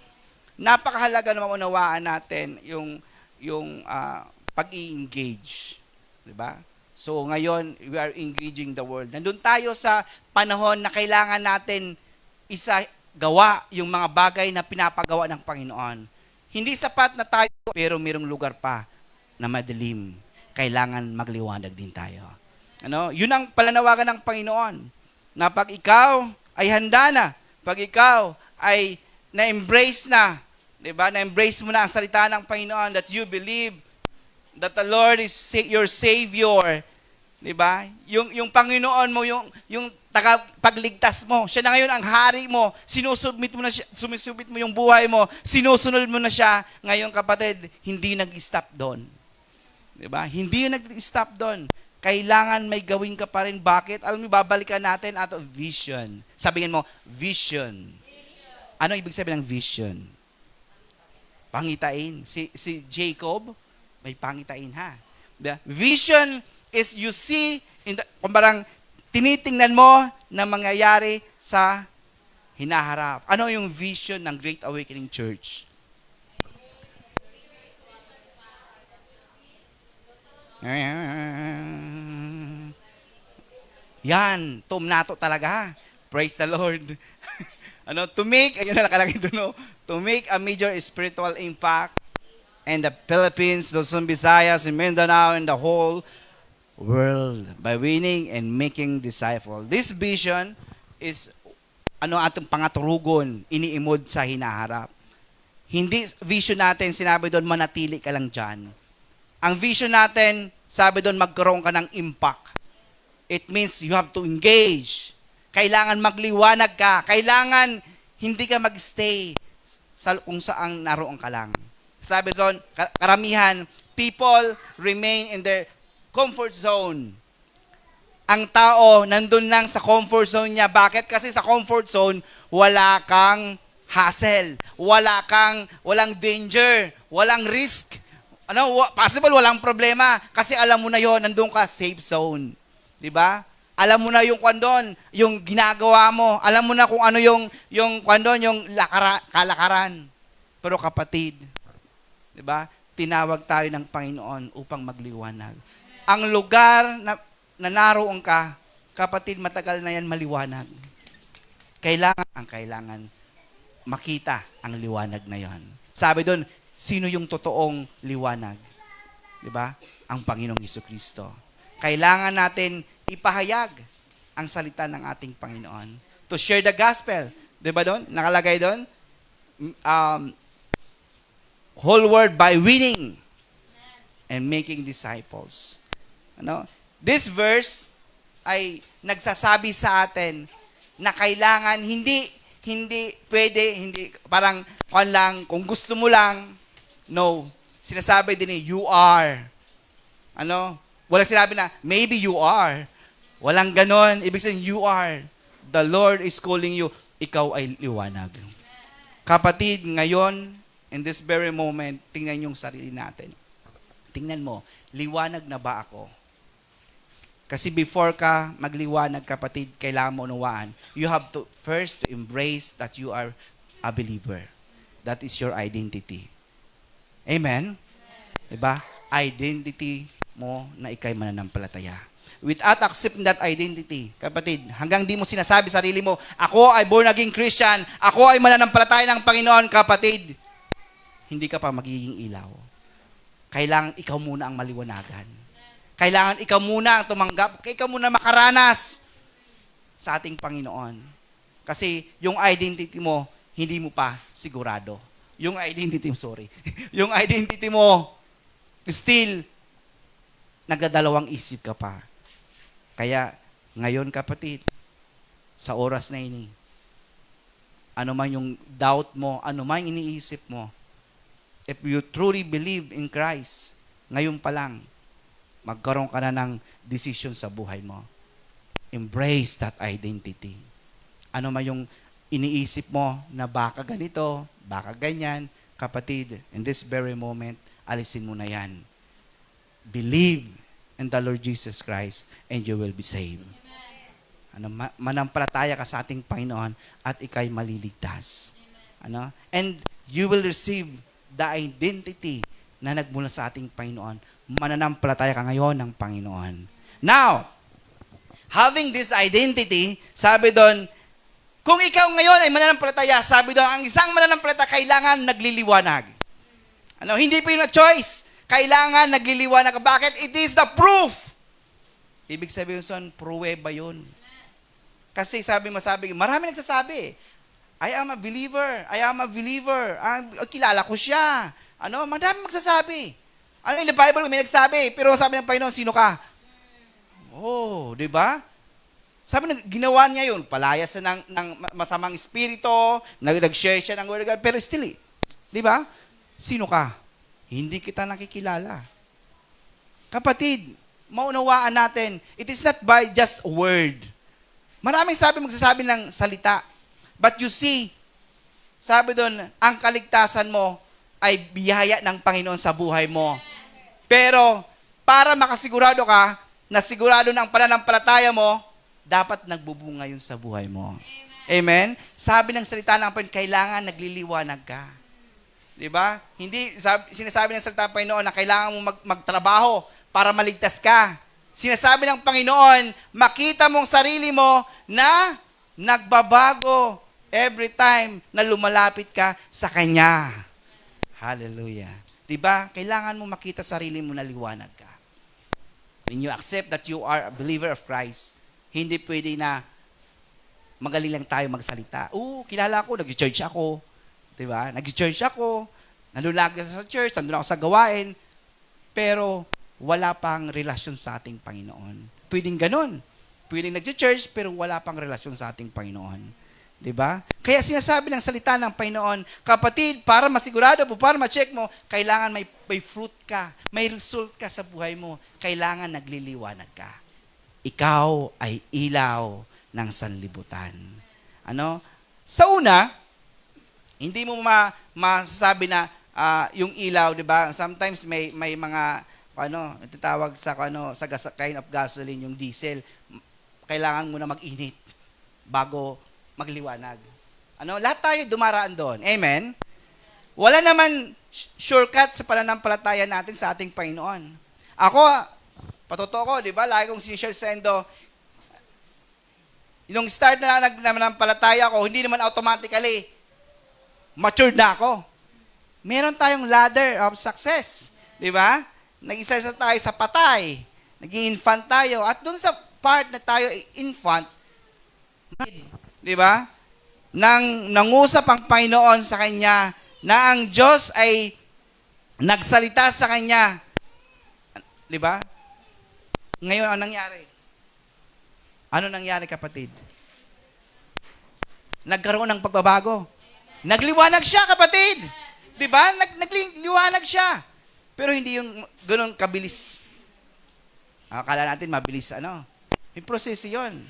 napakahalaga na maunawaan natin yung pag-i-engage. Diba? So ngayon, we are engaging the world. Nandun tayo sa panahon na kailangan natin gawa yung mga bagay na pinapagawa ng Panginoon. Hindi sapat na tayo, pero mayroong lugar pa na madilim. Kailangan magliwanag din tayo. Ano? Yun ang palanawagan ng Panginoon. Na pag ikaw ay handa na, pag ikaw ay na-embrace na, diba? Na-embrace mo na ang salita ng Panginoon, that you believe that the Lord is your Savior, diba? Yung Panginoon mo, yung tagapagligtas mo. Siya na ngayon ang hari mo. Sinusubmit mo na siya, sumisubmit mo yung buhay mo. Sinusunod mo na siya. Ngayon, kapatid, hindi nag-stop doon. Diba? Hindi nag-stop doon. Kailangan may gawin ka pa rin. Bakit? Alam mo, babalikan natin out of vision. Sabihin mo, vision. Ano ibig sabihin ng vision? Pangitain. Si Jacob, may pangitain ha. Diba? Vision is you see, kumparang tinitingnan mo na mangyayari sa hinaharap. Ano yung vision ng Great Awakening Church? Yan, tumnato talaga. Praise the Lord. To make, ayun na nakalagay doon, no? To make a major spiritual impact in the Philippines, Luzon, Visayas, in Mindanao, and the whole world by winning and making disciples. This vision is atong pangaturugon, iniimod sa hinaharap. Hindi vision natin, sinabi doon, manatili ka lang dyan. Ang vision natin, sabi doon, magkaroon ka ng impact. It means you have to engage. Kailangan magliwanag ka. Kailangan hindi ka magstay sa kung saan naroon ka lang. Sabi doon, karamihan, people remain in their comfort zone. Ang tao, nandun lang sa comfort zone niya. Bakit? Kasi sa comfort zone, wala kang hassle. Walang danger. Walang risk. Possible, walang problema. Kasi alam mo na yon, nandun ka, safe zone. Diba? Alam mo na yung kwandon, yung ginagawa mo. Alam mo na kung ano yung kwandon, yung kalakaran. Pero kapatid, diba? Tinawag tayo ng Panginoon upang magliwanag. Ang lugar na naroon ka, kapatid, matagal na yan maliwanag. Kailangan makita ang liwanag na yon. Sabi doon, sino yung totoong liwanag? Diba? Ang Panginoong Jesucristo. Kailangan natin ipahayag ang salita ng ating Panginoon. To share the gospel. Diba doon? Nakalagay doon? Whole world by winning and making disciples. This verse ay nagsasabi sa atin na kailangan hindi pwede, parang kung gusto mo lang, no. Sinasabi din you are. Walang sinabi na, maybe you are. Walang ganon. Ibig sabihin, you are. The Lord is calling you. Ikaw ay liwanag. Kapatid, ngayon, in this very moment, tingnan yung sarili natin. Tingnan mo, liwanag na ba ako? Kasi before ka magliwanag, kapatid, kailangan mo unawaan. You have to first to embrace that you are a believer. That is your identity. Amen? Diba? Identity mo na ikay mananampalataya. Without accepting that identity, kapatid, hanggang di mo sinasabi sa sarili mo, ako ay born again Christian, ako ay mananampalataya ng Panginoon, kapatid, hindi ka pa magiging ilaw. Kailangan ikaw muna ang maliwanagan. Kailangan ikaw muna ang tumanggap, ikaw muna makaranas sa ating Panginoon. Kasi yung identity mo, hindi mo pa sigurado. Yung identity mo, still, nagdadalawang isip ka pa. Kaya, ngayon kapatid, sa oras na ini, ano man yung doubt mo, ano man iniisip mo, if you truly believe in Christ, ngayon pa lang, magkaroon ka na ng decision sa buhay mo. Embrace that identity. Ano man yung iniisip mo na baka ganito, baka ganyan, kapatid, in this very moment, alisin mo na yan. Believe in the Lord Jesus Christ and you will be saved. Manampalataya ka sa ating Panginoon at ikay maliligtas. And you will receive the identity na nagmula sa ating Panginoon. Mananampalataya ka ngayon ng Panginoon. Now, having this identity, sabi doon, kung ikaw ngayon ay mananampalataya, sabi doon, ang isang mananampalataya kailangan nagliliwanag. Hindi pa yung choice. Kailangan nagliliwanag. Bakit? It is the proof. Ibig sabihin son, pruweba yun. Kasi marami nagsasabi, I am a believer. Kilala ko siya. Madami magsasabi. In the Bible, may nagsabi. Pero sabi ng Panginoon, sino ka? Oh, di ba? Sabi na, ginawa niya yun. Palayas na ng masamang espiritu, nag-share siya ng word of God. Pero still, di ba? Sino ka? Hindi kita nakikilala. Kapatid, maunawaan natin, it is not by just a word. Maraming magsasabi ng salita. But you see, sabi doon, ang kaligtasan mo ay biyaya ng Panginoon sa buhay mo. Pero, para makasigurado ka, na sigurado ng pananampalataya mo, dapat nagbubunga yun sa buhay mo. Amen? Sabi ng salita ng Panginoon, kailangan nagliliwanag ka. Di ba? Hindi sinasabi ng salita ng Panginoon na kailangan mo magtrabaho para maligtas ka. Sinasabi ng Panginoon, makita mong sarili mo na nagbabago every time na lumalapit ka sa Kanya. Hallelujah. Di ba? Kailangan mo makita sarili mo na liwanag ka. When you accept that you are a believer of Christ, hindi pwede na magaling lang tayo magsalita. Kilala ko, nag-church ako. Di ba? Nag-church ako, nalulagi sa church, nandun ako sa gawain, pero wala pang relasyon sa ating Panginoon. Pwedeng ganun. Pwedeng nag-church, pero wala pang relasyon sa ating Panginoon. Diba? Kaya sinasabi ng salita ng Panginoon, kapatid, para masigurado mo, para ma-check mo, kailangan may fruit ka, may result ka sa buhay mo, kailangan nagliliwanag ka. Ikaw ay ilaw ng sanlibutan. Ano? Sa una, hindi mo masasabi na yung ilaw, di ba? Sometimes may mga tawag sa kind of gasoline, yung diesel, kailangan mo na mag-init bago magliwanag. Lahat tayo dumaraan doon. Amen? Wala naman shortcut sa pananampalataya natin sa ating Panginoon. Ako, patotoo ko, di ba? Lagi kong sinishare sa endo, yung start na nanampalataya ko, hindi naman automatically matured na ako. Meron tayong ladder of success. Di ba? Nag-isa tayo sa patay. Naging infant tayo. At doon sa part na tayo infant, di ba? Nangusap ang Panginoon sa kanya na ang Diyos ay nagsalita sa kanya. Di ba? Ngayon, ano nangyari? Ano nangyari, kapatid? Nagkaroon ng pagbabago. Nagliwanag siya, kapatid. Di ba? Nagliwanag siya. Pero hindi yung ganun kabilis. Akala natin mabilis, May proseso yun.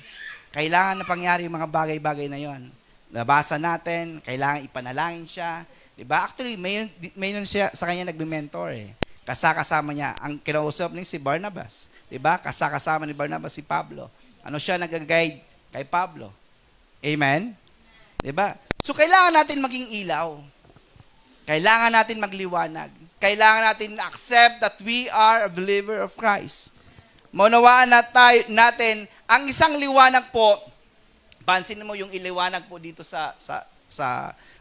Kailangan na pangyari yung mga bagay-bagay na yon. Nabasa natin, kailangan ipanalangin siya. Diba? Actually, may siya sa kanya nagme-mentor eh. Kasama niya, ang kinausap niya si Barnabas. Diba? Kasama ni Barnabas si Pablo. Siya nag-guide kay Pablo. Amen? Diba? So, kailangan natin maging ilaw. Kailangan natin magliwanag. Kailangan natin accept that we are a believer of Christ. Maunawaan natin, ang isang liwanag po, pansin mo yung iliwanag po dito sa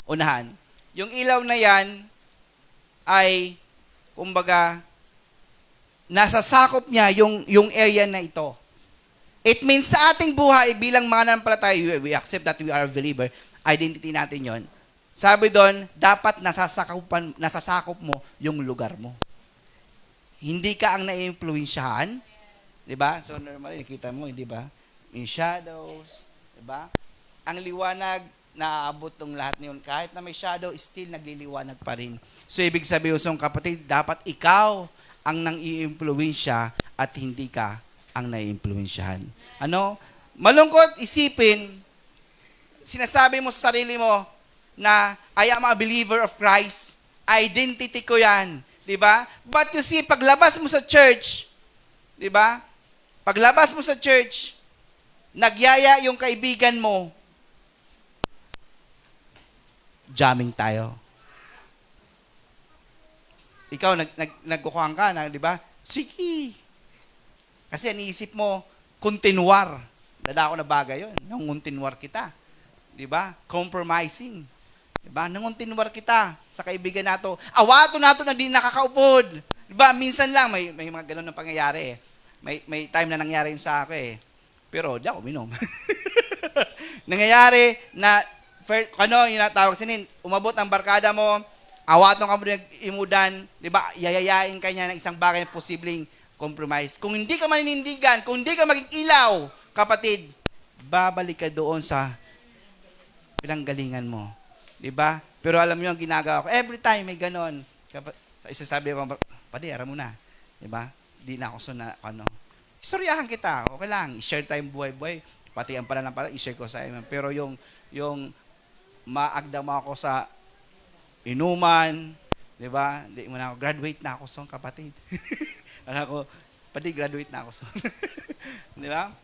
unahan. Yung ilaw na yan ay, kumbaga, nasasakop niya yung area na ito. It means sa ating buhay, bilang mga nanampalataya, we accept that we are a believer, identity natin yon. Sabi doon, dapat nasasakop mo yung lugar mo. Hindi ka ang naiimpluwensyahan. Diba? So normally, nakita mo, di ba? In shadows. Diba? Ang liwanag, naaabot ng lahat niyon. Kahit na may shadow, still nagliliwanag pa rin. So ibig sabihin, kapatid, dapat ikaw ang nang-iimpluwensya at hindi ka ang naiimpluwensyahan. Malungkot isipin, sinasabi mo sa sarili mo, na I am a believer of Christ, identity ko yan, di ba? But you see, paglabas mo sa church, di ba? Paglabas mo sa church, nagyaya yung kaibigan mo, jamming tayo. Ikaw, nagkukuhang ka na, di ba? Sige. Kasi iniisip mo, kontinuar. Dadako na bagay yun. Nanguntinwar kita. Di ba? Compromising. Diba? Nanguntinwar kita sa kaibigan nato. Awato nato na di nakakaupod. Diba? Minsan lang, may mga ganun na pangyayari eh. May time na nangyari yun sa akin eh. Pero di ako minom. Nangyayari na, yung natawag sinin, umabot ang barkada mo, awato ka mo imudan, diba? Yayayain ka niya ng isang bagay na posibleng compromise. Kung hindi ka maninindigan, kung hindi ka maging ilaw, kapatid, babalik ka doon sa pinanggalingan mo. Diba? Pero alam niyo ang ginagawa ko. Every time may ganon. Isasabi ko, padi, ara mo na. Diba? Di na ako istoryahan kita. Okay lang. I-share tayong buhay-buhay. Pati ang pananampalataya, i-share ko sa inyo. Pero yung maagdam ako sa inuman, diba? Di mo na ako, graduate na ako son, kapatid. Padi, graduate na ako son. Diba?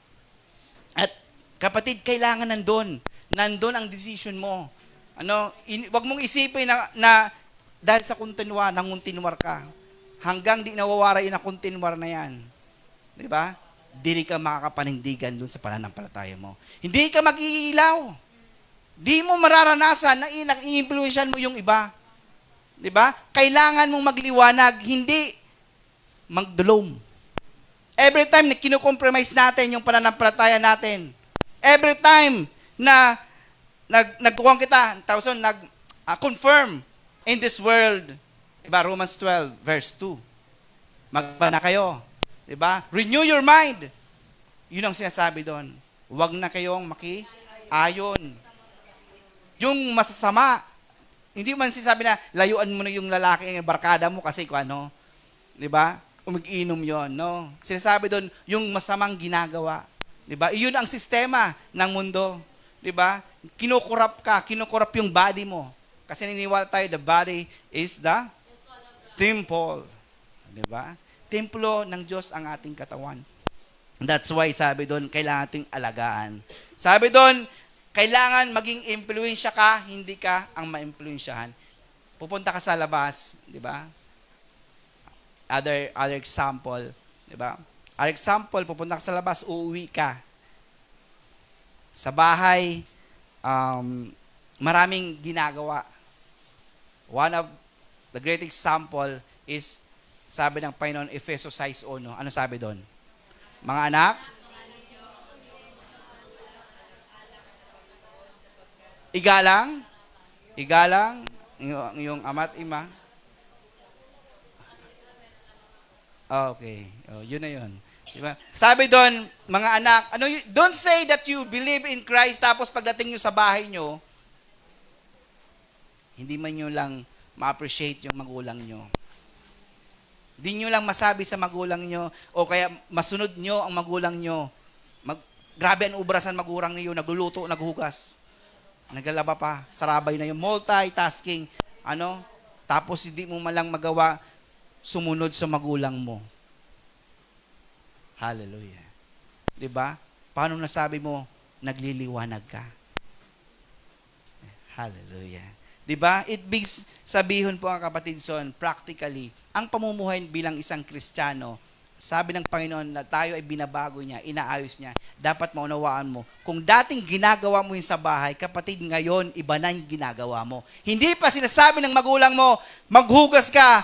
At Kapatid, kailangan nandun. Nandun ang decision mo. Wag mong isipin na dahil sa kontinwar, nanguntinwar ka. Hanggang di nawawara yun ang kontinwar na yan. Di ba? Di ka makakapanindigan dun sa pananampalataya mo. Hindi ka mag-iilaw. Di mo mararanasan na i-influensyan mo yung iba. Di ba? Kailangan mong magliwanag, hindi magdulom. Every time na kinukompromise natin yung pananampalataya natin, every time na nagkukuha kita, confirm in this world, diba? Romans 12, verse 2. Magba na kayo. Diba? Renew your mind. Yun ang sinasabi doon. Huwag na kayong maki-ayon. Yung masasama, hindi man sinasabi na layuan mo na yung lalaki, yung barkada mo kasi kung ano. Diba? Umig-inom yon, no? Sinasabi doon, yung masamang ginagawa. Diba? Iyon ang sistema ng mundo. Diba? Kinukurap ka, kinukurap yung body mo. Kasi niniwala tayo, the body is the temple. Diba? Templo ng Diyos ang ating katawan. That's why sabi doon, kailangan nating alagaan. Sabi doon, kailangan maging impluensya ka, hindi ka ang ma-impluensyahan. Pupunta ka sa labas, di ba? Other example, di ba? Other example, pupunta ka sa labas, uuwi ka. Sa bahay, maraming ginagawa. One of the great example is, sabi ng Panginoon, Efeso 6:1. Ano sabi doon? Mga anak, igalang yung ama't ima. Okay, yun na yun. Diba? Sabi doon, mga anak, don't say that you believe in Christ, tapos pagdating nyo sa bahay nyo, hindi man nyo lang ma-appreciate yung magulang nyo. Hindi nyo lang masabi sa magulang nyo, o kaya masunod nyo ang magulang nyo. Grabe ang ubrasan magulang niyo, nagluluto, naghugas. Naglalaba pa, sarabay na yung multitasking. Tapos hindi mo malang magawa sumunod sa magulang mo. Hallelujah. 'Di ba? Paano nasabi mo nagliliwanag ka? Hallelujah. 'Di ba? It means sabihin po ang kapatid son, practically, ang pamumuhay bilang isang Kristiyano, sabi ng Panginoon na tayo ay binabago niya, inaayos niya. Dapat maunawaan mo, kung dating ginagawa mo yun sa bahay, kapatid, ngayon, iba na yung ginagawa mo. Hindi pa sinasabi ng magulang mo, maghugas ka,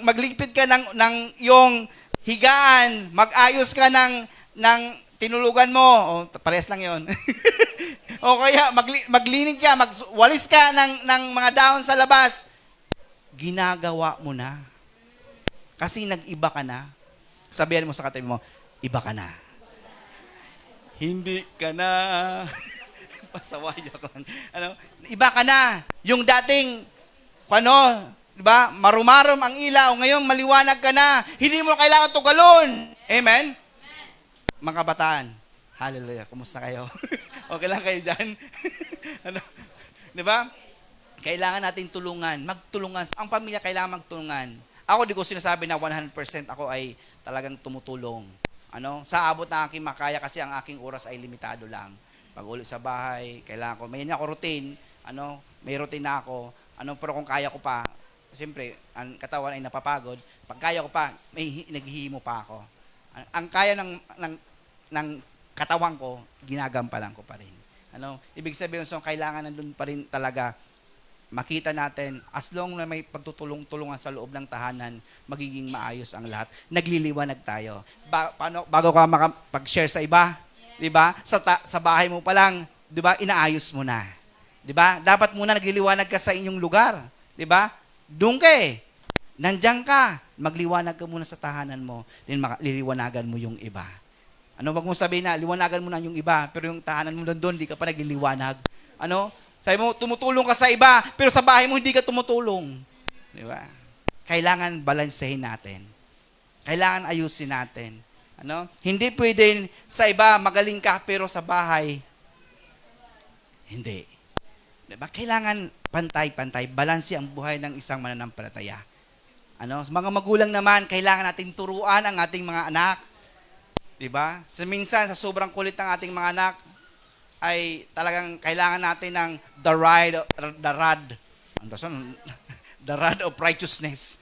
magligpit ka ng iyong higaan, mag-ayos ka ng tinulugan mo. Parehas lang yun. O kaya, maglinig ka, magwalis ka ng mga dahon sa labas. Ginagawa mo na. Kasi nag-iba ka na. Sabihan mo sa katabi mo, iba ka na. Hindi ka na. Pasaway ako lang. Iba ka na. Yung dating, diba, marumarom ang ilaw, ngayon maliwanag ka na. Hindi mo kailangan tugalon. Amen? Mga kabataan, hallelujah, kumusta kayo? Okay lang kayo dyan? Diba? Kailangan natin tulungan, magtulungan. Ang pamilya kailangan magtulungan. Ako di ko sinasabi na 100% ako ay talagang tumutulong. Sa abot na aking makaya kasi ang aking oras ay limitado lang. Pag uli sa bahay, kailangan ko, may ako routine, may routine na ako, pero kung kaya ko pa, siyempre, ang katawan ay napapagod, pag kaya ko pa, may naghihimo pa ako. Ang kaya ng katawan ko, ginagampalan ko pa rin. Ibig sabihin, so kailangan nandun pa rin talaga makita natin, as long na may pagtutulong-tulungan sa loob ng tahanan, magiging maayos ang lahat. Nagliliwanag tayo. Bago ka makapag-share sa iba, di ba? Sa bahay mo pa lang, di ba? Inaayos mo na. Di ba? Dapat muna nagliliwanag ka sa inyong lugar. Di ba? Doon ka nandiyan ka. Magliwanag ka muna sa tahanan mo, then liliwanagan mo yung iba. Wag mo sabihin na, liwanagan mo na yung iba, pero yung tahanan mo doon, di ka pa nagliliwanag. Sabi mo, tumutulong ka sa iba, pero sa bahay mo hindi ka tumutulong. Di ba? Kailangan balansehin natin. Kailangan ayusin natin. Hindi pwede sa iba magaling ka, pero sa bahay, hindi. Di ba? Kailangan pantay-pantay, balanse ang buhay ng isang mananampalataya. Mga magulang naman, kailangan natin turuan ang ating mga anak. 'Di ba? So minsan sa sobrang kulit ng ating mga anak ay talagang kailangan natin ng the rod. Ano to? The rod of righteousness.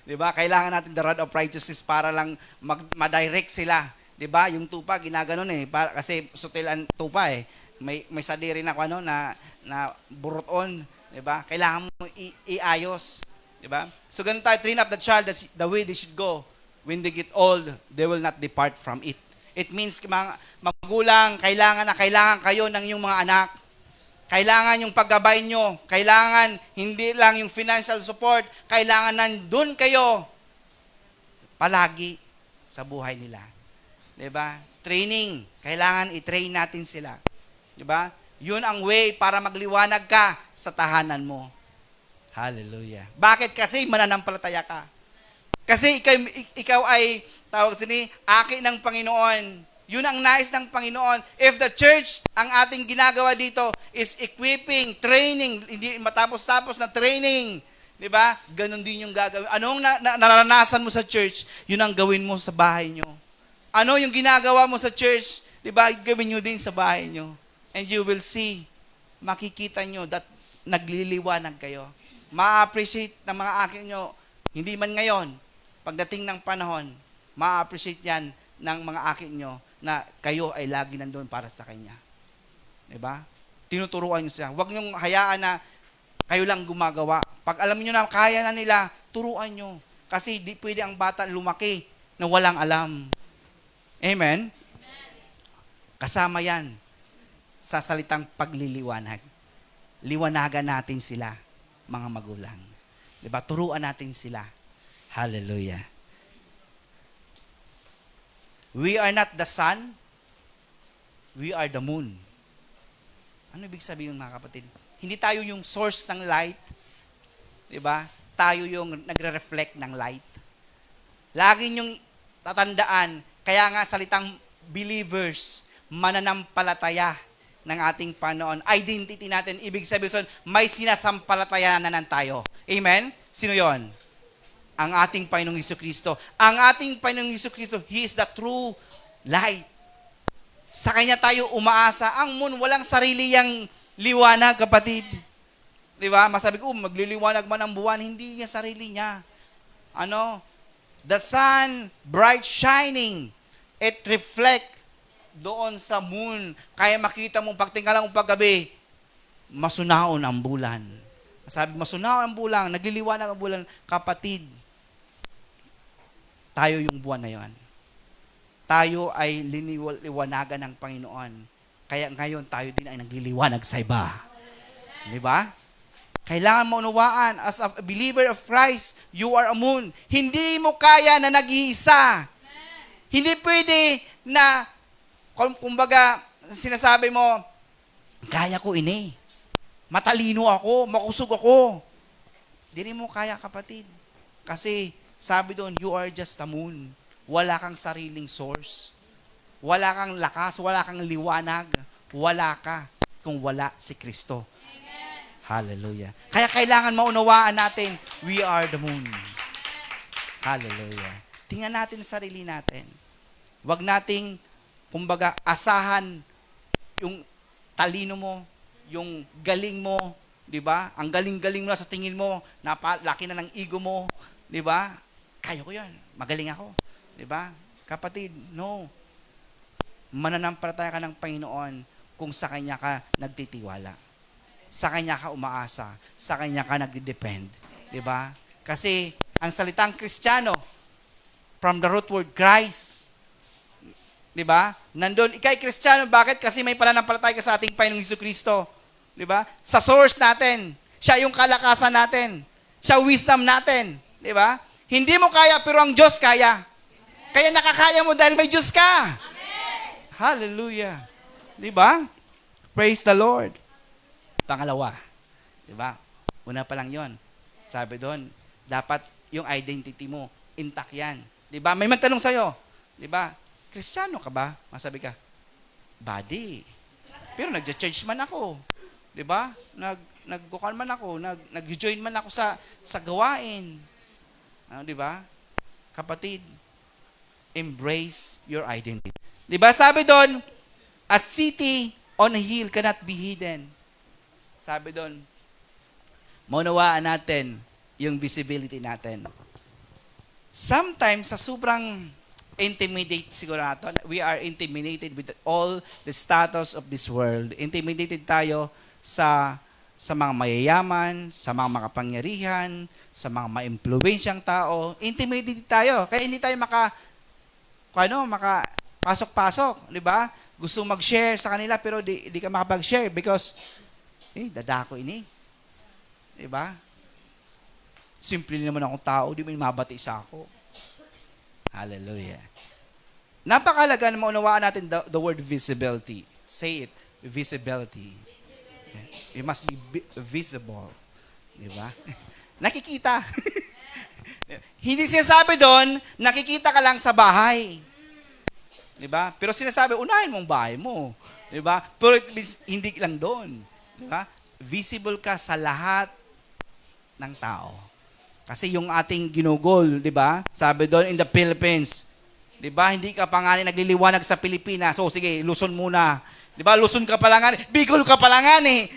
'Di ba? Kailangan natin the rod of righteousness para lang ma-direct sila. 'Di ba? Yung tupa ginaganon para kasi sutilan tupa May sadiri na ano na buruton, 'di ba? Kailangan mo iayos, 'di ba? So ganun tayo train up the child that's the way they should go. When they get old, they will not depart from it. It means mga magulang, kailangan kayo ng inyong mga anak. Kailangan yung paggabay nyo. Kailangan hindi lang yung financial support. Kailangan nandun kayo palagi sa buhay nila. 'Di ba? Training. Kailangan i-train natin sila. 'Di ba? Yun ang way para magliwanag ka sa tahanan mo. Hallelujah. Bakit? Kasi mananampalataya ka. Kasi ikaw ay tawag sini, aki ng Panginoon. Yun ang nais ng Panginoon. If the church, ang ating ginagawa dito is equipping, training, hindi matapos-tapos na training, di ba? Ganon din yung gagawin. Anong naranasan mo sa church, yun ang gawin mo sa bahay nyo. Ano yung ginagawa mo sa church, di ba? Gawin nyo din sa bahay nyo. And you will see, makikita nyo that nagliliwanag kayo. Ma-appreciate ng mga akin nyo, hindi man ngayon, pagdating ng panahon, ma-appreciate yan ng mga akin nyo na kayo ay lagi nandoon para sa Kanya. Diba? Tinuturuan nyo siya. Huwag nyong hayaan na kayo lang gumagawa. Pag alam nyo na kaya na nila, turuan nyo. Kasi di pwede ang bata lumaki na walang alam. Amen? Kasama yan sa salitang pagliliwanag. Liwanagan natin sila, mga magulang. Diba? Turuan natin sila. Hallelujah. We are not the sun. We are the moon. Ano ibig sabihin, mga kapatid? Hindi tayo yung source ng light. Diba? Tayo yung nagre-reflect ng light. Lagi niyong tatandaan, kaya nga salitang believers, mananampalataya ng ating Panginoon. Identity natin, ibig sabihin, may sinasampalatayanan tayo. Amen? Sino yon? Ang ating Panginoong Jesucristo. Ang ating Panginoong Jesucristo, He is the true light. Sa Kanya tayo umaasa. Ang moon, walang sarili yang liwanag, kapatid. Di ba? Masabi ko, magliliwanag man ang buwan, hindi niya sarili niya. Ano? The sun, bright shining, it reflect doon sa moon. Kaya makita mo, pagtingala mo paggabi, masunaon ang bulan. Sabi, masunaon ang bulan, nagliliwanag ang bulan. Kapatid, tayo yung buwan na yon. Tayo ay liniwanagan ng Panginoon. Kaya ngayon tayo din ay nagliliwanag sa iba. Di ba? Kailangan mo unawaan, as a believer of Christ, you are a moon. Hindi mo kaya na nag-iisa. Hindi pwede na, kumbaga, sinasabi mo, kaya ko ini. Matalino ako, makusog ako. Hindi mo kaya, kapatid. Kasi, sabi doon, you are just a moon. Wala kang sariling source. Wala kang lakas, wala kang liwanag. Wala ka kung wala si Kristo. Amen. Hallelujah. Kaya kailangan maunawaan natin, we are the moon. Hallelujah. Tingnan natin sa sarili natin. Huwag nating, kumbaga, asahan yung talino mo, yung galing mo, di ba? Ang galing-galing mo na sa tingin mo, laki na ng ego mo, di ba? Kaya ko yan. Magaling ako. Di ba? Kapatid, no. Mananampalataya ka ng Panginoon kung sa Kanya ka nagtitiwala. Sa Kanya ka umaasa. Sa Kanya ka nagdidepend. Di ba? Kasi, ang salitang Kristiyano, from the root word Christ, di ba? Nandun, ikay Kristiyano, bakit? Kasi may pananampalataya ka sa ating Panginoong Jesucristo. Di ba? Sa source natin. Siya yung kalakasan natin. Siya wisdom natin. Di ba? Hindi mo kaya, pero ang Diyos kaya. Kaya nakakaya mo dahil may Diyos ka. Amen. Hallelujah. Di ba? Praise the Lord. Pangalawa. Di ba? Una pa lang yon. Sabi doon, dapat yung identity mo, intact yan. Di ba? May magtanong sa'yo. Di ba? Kristiyano ka ba? Masabi ka, body. Pero nag-church man ako. Di ba? Nag-gukal man ako. Nag-join man ako sa gawain. Di ba? Kapatid, embrace your identity. Di ba? Sabi doon, a city on a hill cannot be hidden. Sabi doon, maunawaan natin yung visibility natin. Sometimes, sa sobrang intimidate siguro natin, we are intimidated with all the status of this world. Intimidated tayo sa mga mayayaman, sa mga makapangyarihan, sa mga maimpluwensyang tao. Intimidated tayo. Kaya hindi tayo pasok-pasok, di ba? Gusto mag-share sa kanila pero di ka makapag-share because dadako ini. Di ba? Simple naman akong tao, di mo mabati sa ako. Hallelujah. Napakalaga na maunawaan natin the word visibility. Say it, visibility. You must be visible. Di ba? Nakikita. Hindi sinasabi doon, nakikita ka lang sa bahay. Di ba? Pero sinasabi, unahin mong bahay mo. Di ba? Pero hindi lang doon. Di ba? Visible ka sa lahat ng tao. Kasi yung ating ginugol, di ba? Sabi doon, in the Philippines, di ba? Hindi ka pa nga nagliliwanag sa Pilipinas. So, sige, Luzon muna. Di ba? Luzon ka pa lang nga. Bicol ka pa lang nga eh.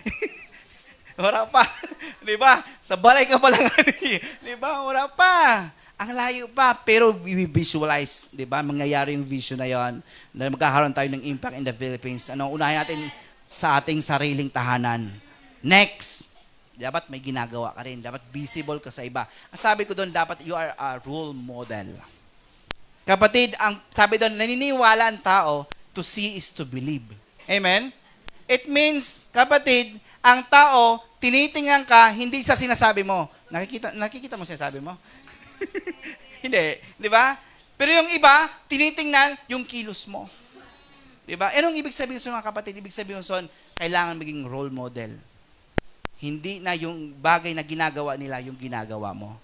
Wala pa. Di ba? Sa balay ka pa lang nga eh. Di ba? Wala pa. Ang layo pa. Pero we visualize, di ba? Mangyayari yung vision na yon na magkakaroon tayo ng impact in the Philippines. Unahin natin sa ating sariling tahanan. Next. Dapat may ginagawa ka rin. Dapat visible ka sa iba. Ang sabi ko doon, dapat you are a role model. Kapatid, ang sabi doon, naniniwala ang tao, to see is to believe. Amen? It means, kapatid, ang tao, tinitingnan ka, hindi sa sinasabi mo. Nakikita mo sinasabi mo? Hindi. Di ba? Pero yung iba, tinitingnan yung kilos mo. Di ba? Anong ibig sabihin sa mga kapatid? Ibig sabihin son, kailangan maging role model. Hindi na yung bagay na ginagawa nila yung ginagawa mo.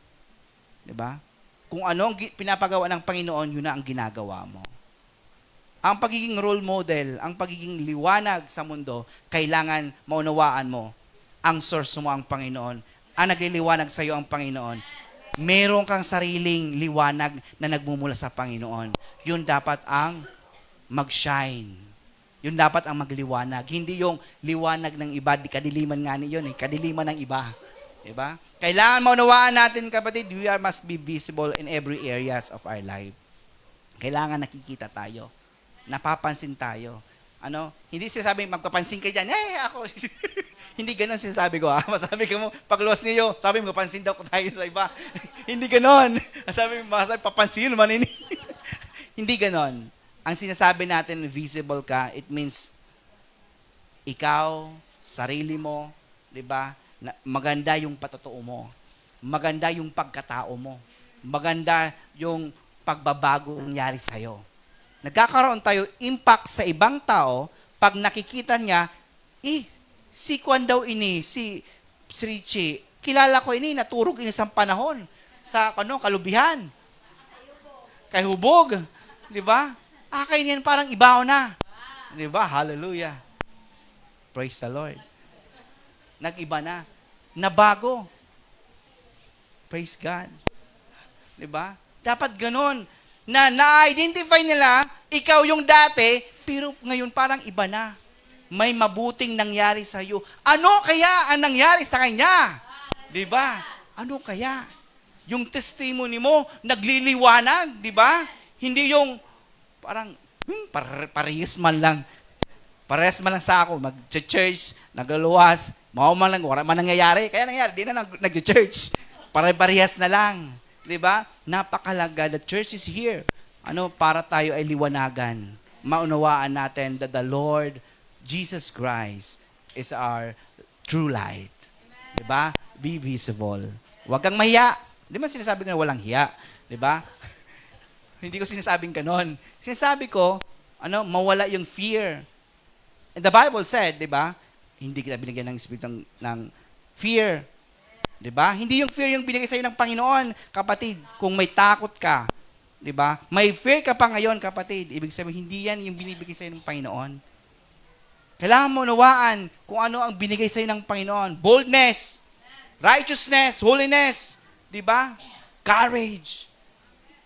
'Di ba? Kung anong pinapagawa ng Panginoon, yun na ang ginagawa mo. Ang pagiging role model, ang pagiging liwanag sa mundo, kailangan maunawaan mo ang source mo ang Panginoon. Ang nagliliwanag sa iyo ang Panginoon. Meron kang sariling liwanag na nagmumula sa Panginoon. Yun dapat ang mag-shine. Yun dapat ang magliwanag. Hindi yung liwanag ng iba, di kadiliman nga yun kadiliman ng iba. Diba? Kailangan maunawaan natin, kapatid, we must be visible in every areas of our life. Kailangan nakikita tayo. Napapansin tayo. Hindi sinasabi, magpapansin ka dyan, ako. Hindi ganun sinasabi ko, Masabi ko mo, pagluwas niyo, sabi mo, pansin daw ko tayo sa iba. Hindi ganun. Sabi mo, papansin naman ini. Hindi ganun. Ang sinasabi natin, visible ka, it means ikaw, sarili mo, di ba? Maganda yung patotoo mo. Maganda yung pagkatao mo. Maganda yung pagbabago nangyari sa'yo. Nagkakaroon tayo impact sa ibang tao pag nakikita niya, si Kwan daw ini, si Richie, kilala ko ini, naturog ini sa panahon, sa kalubihan. Kay Hubog. Di ba? Kaya niyan parang ibaw na. Di ba? Hallelujah. Praise the Lord. Nag-iba na. Nabago. Praise God. Di ba? Dapat ganon. Na-identify nila, ikaw yung dati, pero ngayon parang iba na. May mabuting nangyari sa iyo. Ano kaya ang nangyari sa kanya? Di ba? Ano kaya? Yung testimony mo, nagliliwanag, di ba? Hindi yung parang, parehas man lang. Parehas man lang sa ako, mag-church, naglaluwas, man lang, wala man nangyayari. Kaya nangyari, di na nag-church. Parehas na lang. Diba? Napakalaga, the church is here. Para tayo ay liwanagan. Maunawaan natin that the Lord, Jesus Christ, is our true light. Diba? Be visible. Huwag kang mahiya. Di ba sinasabi ko na walang hiya? Diba? Hindi ko sinasabing ganon. Sinasabi ko, mawala yung fear. And the Bible said, di ba, hindi kita binigyan ng espiritu ng fear. Di ba? Hindi yung fear yung binigay sa'yo ng Panginoon, kapatid. Kung may takot ka, di ba? May fear ka pa ngayon, kapatid. Ibig sabihin, hindi yan yung binibigay sa'yo ng Panginoon. Kailangan mo unawaan kung ano ang binigay sa'yo ng Panginoon. Boldness, righteousness, holiness, di ba? Courage.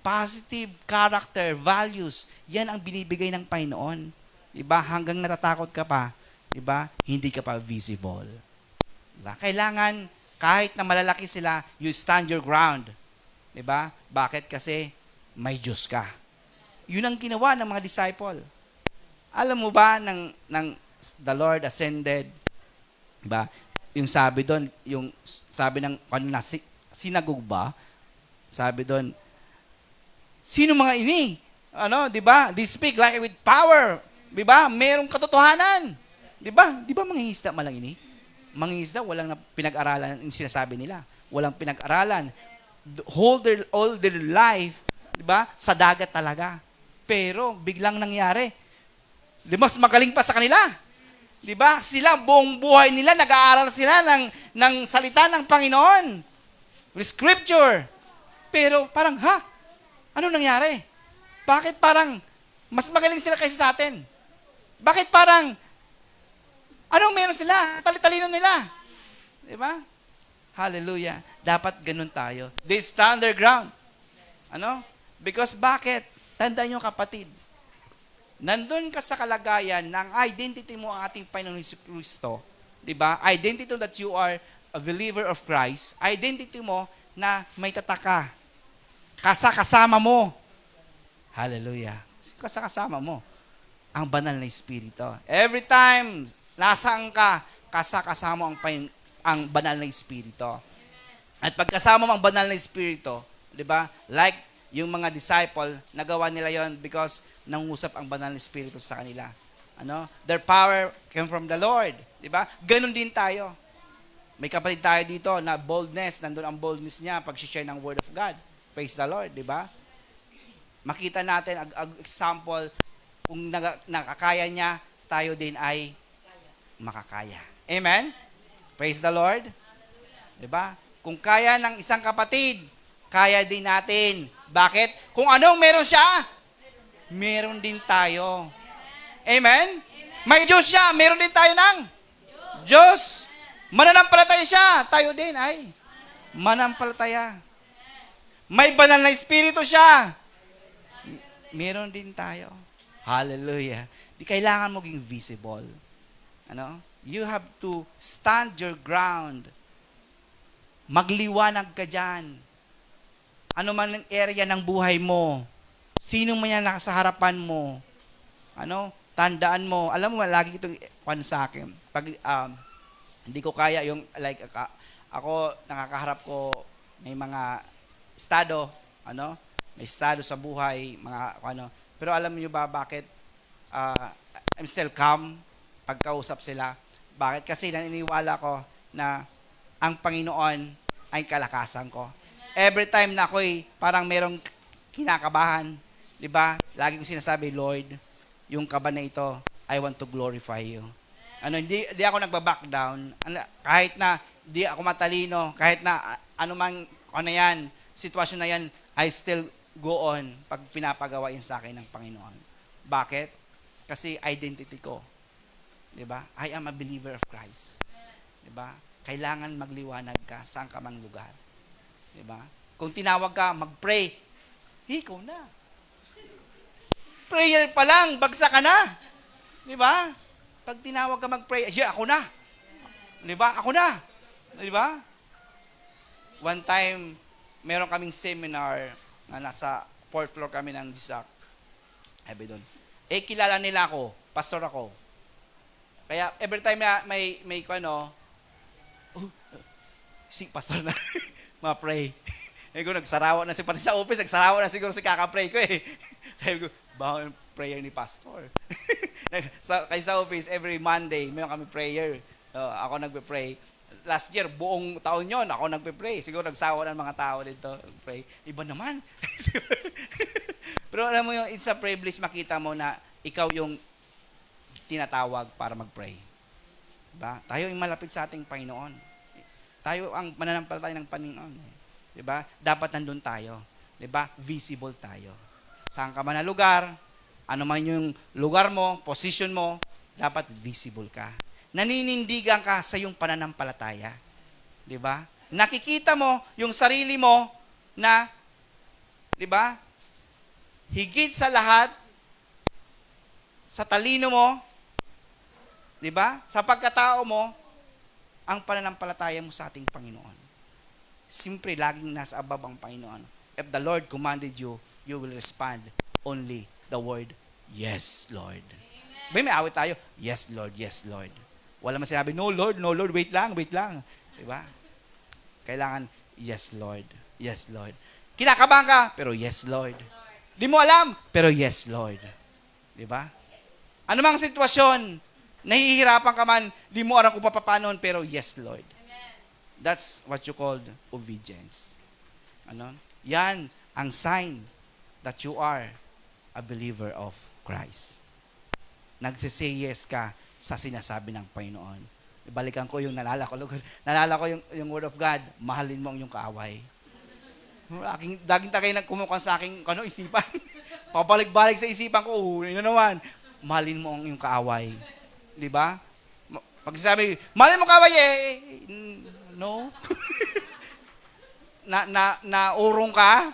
positive character, values, yan ang binibigay ng Panginoon. Diba? Hanggang natatakot ka pa, diba? Hindi ka pa visible. Diba? Kailangan, kahit na malalaki sila, you stand your ground. Diba? Bakit? Kasi may Diyos ka. Yun ang ginawa ng mga disciple. Alam mo ba, ng the Lord ascended, diba? Yung sabi doon, yung sabi ng kanina, sinagog ba? Sabi doon, sino mga ini? Ano, 'di ba? They speak like with power. 'Di ba? Merong katotohanan. 'Di ba? 'Di ba mangingisda malang ini? Mangingisda walang pinag-aralan yung sinasabi nila. Walang pinag-aralan. All their life, 'di ba? Sa dagat talaga. Pero biglang nangyari. Mas magaling pa sa kanila. 'Di ba? Sila buong buhay nila nag-aaral sila ng salita ng Panginoon. With scripture. Pero parang, ano nangyari? Bakit parang mas magaling sila kaysa sa atin? Bakit parang, anong meron sila? Talitalino nila. Diba? Hallelujah. Dapat ganun tayo. They stand their ground. Ano? Because bakit? Tandaan nyo kapatid, nandun ka sa kalagayan ng identity mo ang ating Panginoon Kristo. Diba? Identity that you are a believer of Christ. Identity mo na may tataka. Kasama mo. Hallelujah. Kasama mo. Ang banal na Espiritu. Every time, nasaan ka, kasama ang banal na Espiritu. At pagkasama mo ang banal na Espiritu, di ba? Like yung mga disciple, nagawa nila yon because nangusap ang banal na Espiritu sa kanila. Ano? Their power came from the Lord. Di ba? Ganon din tayo. May kapatid tayo dito na boldness, nandun ang boldness niya pag-share ng Word of God. Praise the Lord, di ba? Makita natin, example, kung nakakaya niya, tayo din ay makakaya. Amen? Praise the Lord. Di ba? Kung kaya ng isang kapatid, kaya din natin. Bakit? Kung anong meron siya, meron din tayo. Amen? May Diyos siya, meron din tayo ng Diyos. Mananampalataya siya, tayo din ay manampalataya. May banal na Espiritu siya, meron din tayo. Hallelujah. Di kailangan maging visible. Ano? You have to stand your ground. Magliwanag ka dyan. Ano man ang area ng buhay mo, sino man yan nasa harapan mo, ano? Tandaan mo, alam mo, lagi itong sa akin. Pag hindi ko kaya yung, like, ako, nakakaharap ko, may mga estado, ano? May estado sa buhay, mga, ano. Pero alam niyo ba bakit I'm still calm pagkausap sila? Bakit? Kasi naniniwala ko na ang Panginoon ay kalakasan ko. Every time na ako'y parang merong kinakabahan, di ba? Lagi kong sinasabi, Lord, yung kaba na ito, I want to glorify you. Ano, hindi ako nagba-back down. Kahit na hindi ako matalino, kahit na anumang ano yan, sitwasyon na yan, I still go on pag pinapagawa yan sa akin ng Panginoon. Bakit? Kasi identity ko. 'Di ba? I am a believer of Christ. 'Di ba? Kailangan magliwanag ka saan ka mang lugar. 'Di ba? Kung tinawag ka, mag-pray. Ikaw na. Prayer pa lang, bagsak ka na. 'Di ba? Pag tinawag ka mag-pray, ako na. 'Di ba? Ako na. 'Di ba? One time, meron kaming seminar na nasa 4th floor kami ng GSAC. Sabi doon. Kilala nila ako, pastor ako. Kaya every time na may si pastor na, ma-pray. Ko nagsarawa na pati sa office, nagsarawa na siguro si kaka-pray ko eh. Sabi ko, bawal prayer ni pastor. Sa office, every Monday, mayroon kami prayer. Ako nagpe-pray. Last year, buong taon yon ako nagpe-pray. Siguro nagsawa ng mga tao dito. Pray. Iba naman. Pero alam mo yung, it's a privilege makita mo na ikaw yung tinatawag para mag-pray. Diba? Tayo yung malapit sa ating Panginoon. Tayo ang mananampalataya ng Panginoon. Diba? Dapat nandun tayo. Diba? Visible tayo. Saan ka man na lugar, ano man yung lugar mo, position mo, dapat visible ka. Naninindigan ka sa iyong pananampalataya. Di ba? Nakikita mo yung sarili mo na, di ba? higit sa lahat, sa talino mo, di ba? Sa pagkatao mo, ang pananampalataya mo sa ating Panginoon. Siyempre, laging nasa above ang Panginoon. If the Lord commanded you, you will respond only the word, yes, Lord. May awit tayo, yes, Lord, yes, Lord. Wala man sinabi, no, Lord, wait lang. Di ba? Kailangan, yes, Lord, yes, Lord. Kinakabahan ka, pero yes, Lord. Di mo alam, pero yes, Lord. Di ba? Ano mang sitwasyon, nahihirapan ka man, di mo alam kung paano, pero yes, Lord. That's what you call obedience. Ano? Yan ang sign that you are a believer of Christ. Nagsisay yes ka sa sinasabi ng Panginoon. Ibalikan ko yung nalala ko yung word of God, mahalin mo ang iyong kaaway. Daging tagay nagkumukan sa aking isipan. Papalik-balik sa isipan ko, yun na naman. Mahalin mo ang iyong kaaway. Di ba? Pag sabi, mahalin mo kaaway, no. Naurong ka.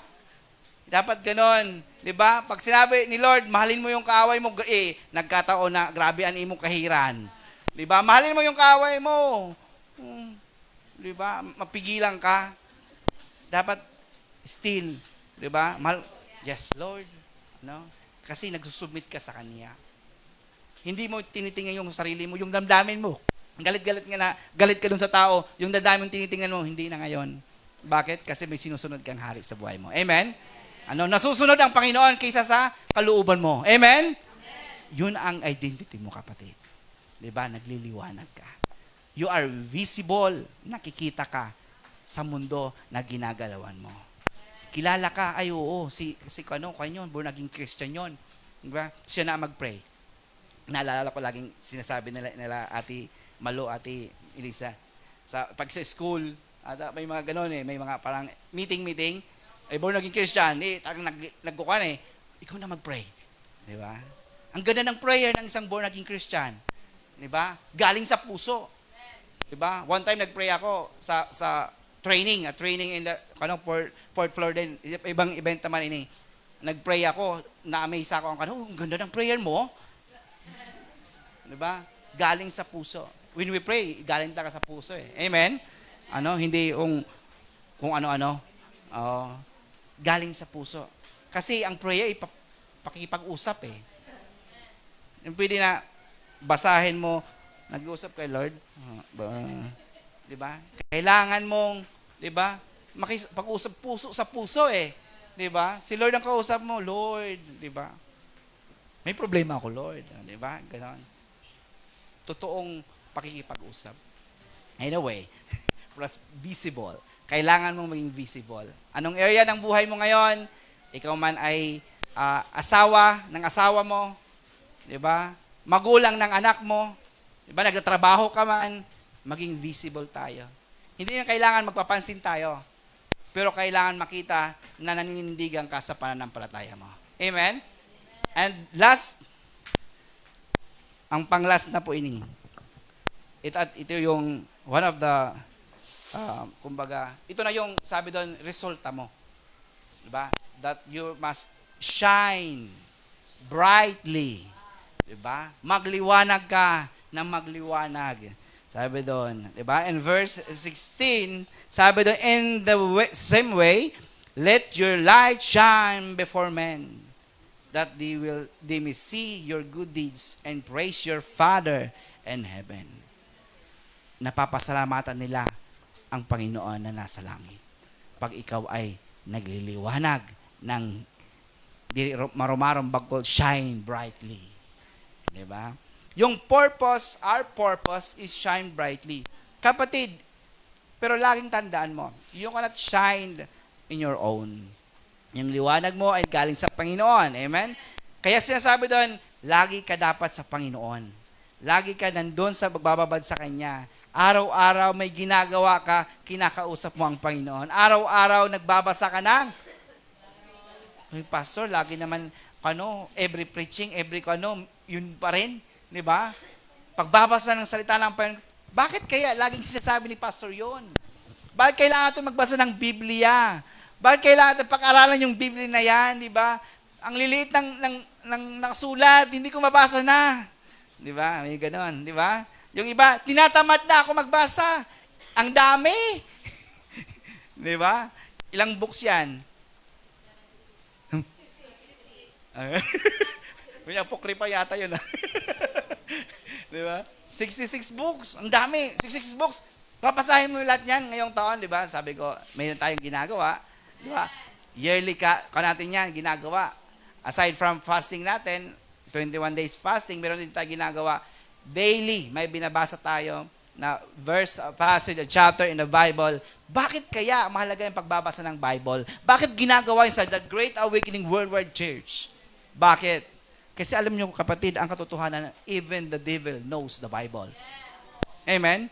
Dapat ganon. Di ba? Pag sinabi ni Lord, mahalin mo yung kaaway mo, nagkataon na grabe ang imong kahiran. Di ba? Mahalin mo yung kaaway mo. Di ba? Mapigilan ka. Dapat still, di ba? Yes, Lord. No? Kasi nagsusubmit ka sa Kanya. Hindi mo tinitingnan yung sarili mo, yung damdamin mo. Galit ka dun sa tao, yung damdamin tinitingnan mo, hindi na ngayon. Bakit? Kasi may sinusunod kang hari sa buhay mo. Amen? Nasusunod ang Panginoon kaysa sa kalooban mo. Amen? Yun ang identity mo, kapatid. Diba? Nagliliwanag ka. You are visible. Nakikita ka sa mundo na ginagalawan mo. Kilala ka, ay oo, kanyon, naging Christian yon. Diba? Siya na mag-pray. Naalala ko laging sinasabi nila Ate Malo, Ate Elisa. Pag sa school, may mga ganon may mga parang meeting, born naging Christian, nagkukan ikaw na mag-pray. Di ba? Ang ganda ng prayer ng isang born naging Christian. Di ba? Galing sa puso. Di ba? One time nag-pray ako sa training in the fourth floor din, ibang event naman ini. Nag-pray ako, na-amaze ako ang ganda ng prayer mo. Di ba? Galing sa puso. When we pray, galing talaga sa puso Amen? Hindi kung ano-ano. Galing sa puso. Kasi ang prayer pakikipag-usap Pwede na basahin mo, nag-uusap kay Lord. Di ba? Kailangan mong, di ba? Pag-usap puso sa puso Di ba? Si Lord ang kausap mo, Lord, di ba? May problema ako, Lord. Di ba? Ganon. Totoong pakikipag-usap. Anyway, plus visible. Kailangan mong maging visible. Anong area ng buhay mo ngayon? Ikaw man ay asawa ng asawa mo, di ba? Magulang ng anak mo, di ba? Nagtatrabaho ka man, maging visible tayo. Hindi na kailangan magpapansin tayo, pero kailangan makita na naninindigan ka sa pananampalataya mo. Amen? And last, ang pang-last na po ini. Ito yung one of the, kumbaga, ito na yung sabi doon, resulta mo. Diba? That you must shine brightly. Diba? Magliwanag ka ng magliwanag. Sabi doon, diba? In verse 16, sabi doon, in the same way, let your light shine before men, that they may see your good deeds and praise your Father in heaven. Napapasalamatan nila ang Panginoon na nasa langit. Pag ikaw ay nagliliwanag ng marumarong bagkol, shine brightly. Diba? Yung purpose, our purpose is shine brightly. Kapatid, pero laging tandaan mo, you cannot shine in your own. Yung liwanag mo ay galing sa Panginoon. Amen? Kaya sinasabi doon, lagi ka dapat sa Panginoon. Lagi ka nandun sa magbababad sa Kanya. Araw-araw may ginagawa ka, kinakausap mo ang Panginoon. Araw-araw nagbabasa ka ng, Pastor, lagi naman, every preaching, yun pa rin. Di ba? Pagbabasa ng salita ng Panginoon, bakit kaya laging sinasabi ni Pastor yun? Bakit kailangan natin magbasa ng Biblia? Bakit kailangan natin pag-aralan yung Biblia na yan, di ba? Ang liliit ng nakasulat, hindi ko mabasa na. Di ba? May ganon, di ba? Yung iba, tinatamad na ako magbasa. Ang dami. Di ba? Ilang books yan? May apokripa yata yun. Di ba? 66 books. Ang dami. 66 books. Papasahin mo yung lahat yan ngayong taon, di ba? Sabi ko, mayroon tayong ginagawa. Di ba? Yearly ka natin yan, ginagawa. Aside from fasting natin, 21 days fasting, meron din tayo ginagawa. Daily, may binabasa tayo na verse, passage, a chapter in the Bible. Bakit kaya mahalaga yung pagbabasa ng Bible? Bakit ginagawa yun sa The Great Awakening Worldwide Church? Bakit? Kasi alam niyo kapatid, ang katotohanan, even the devil knows the Bible. Amen?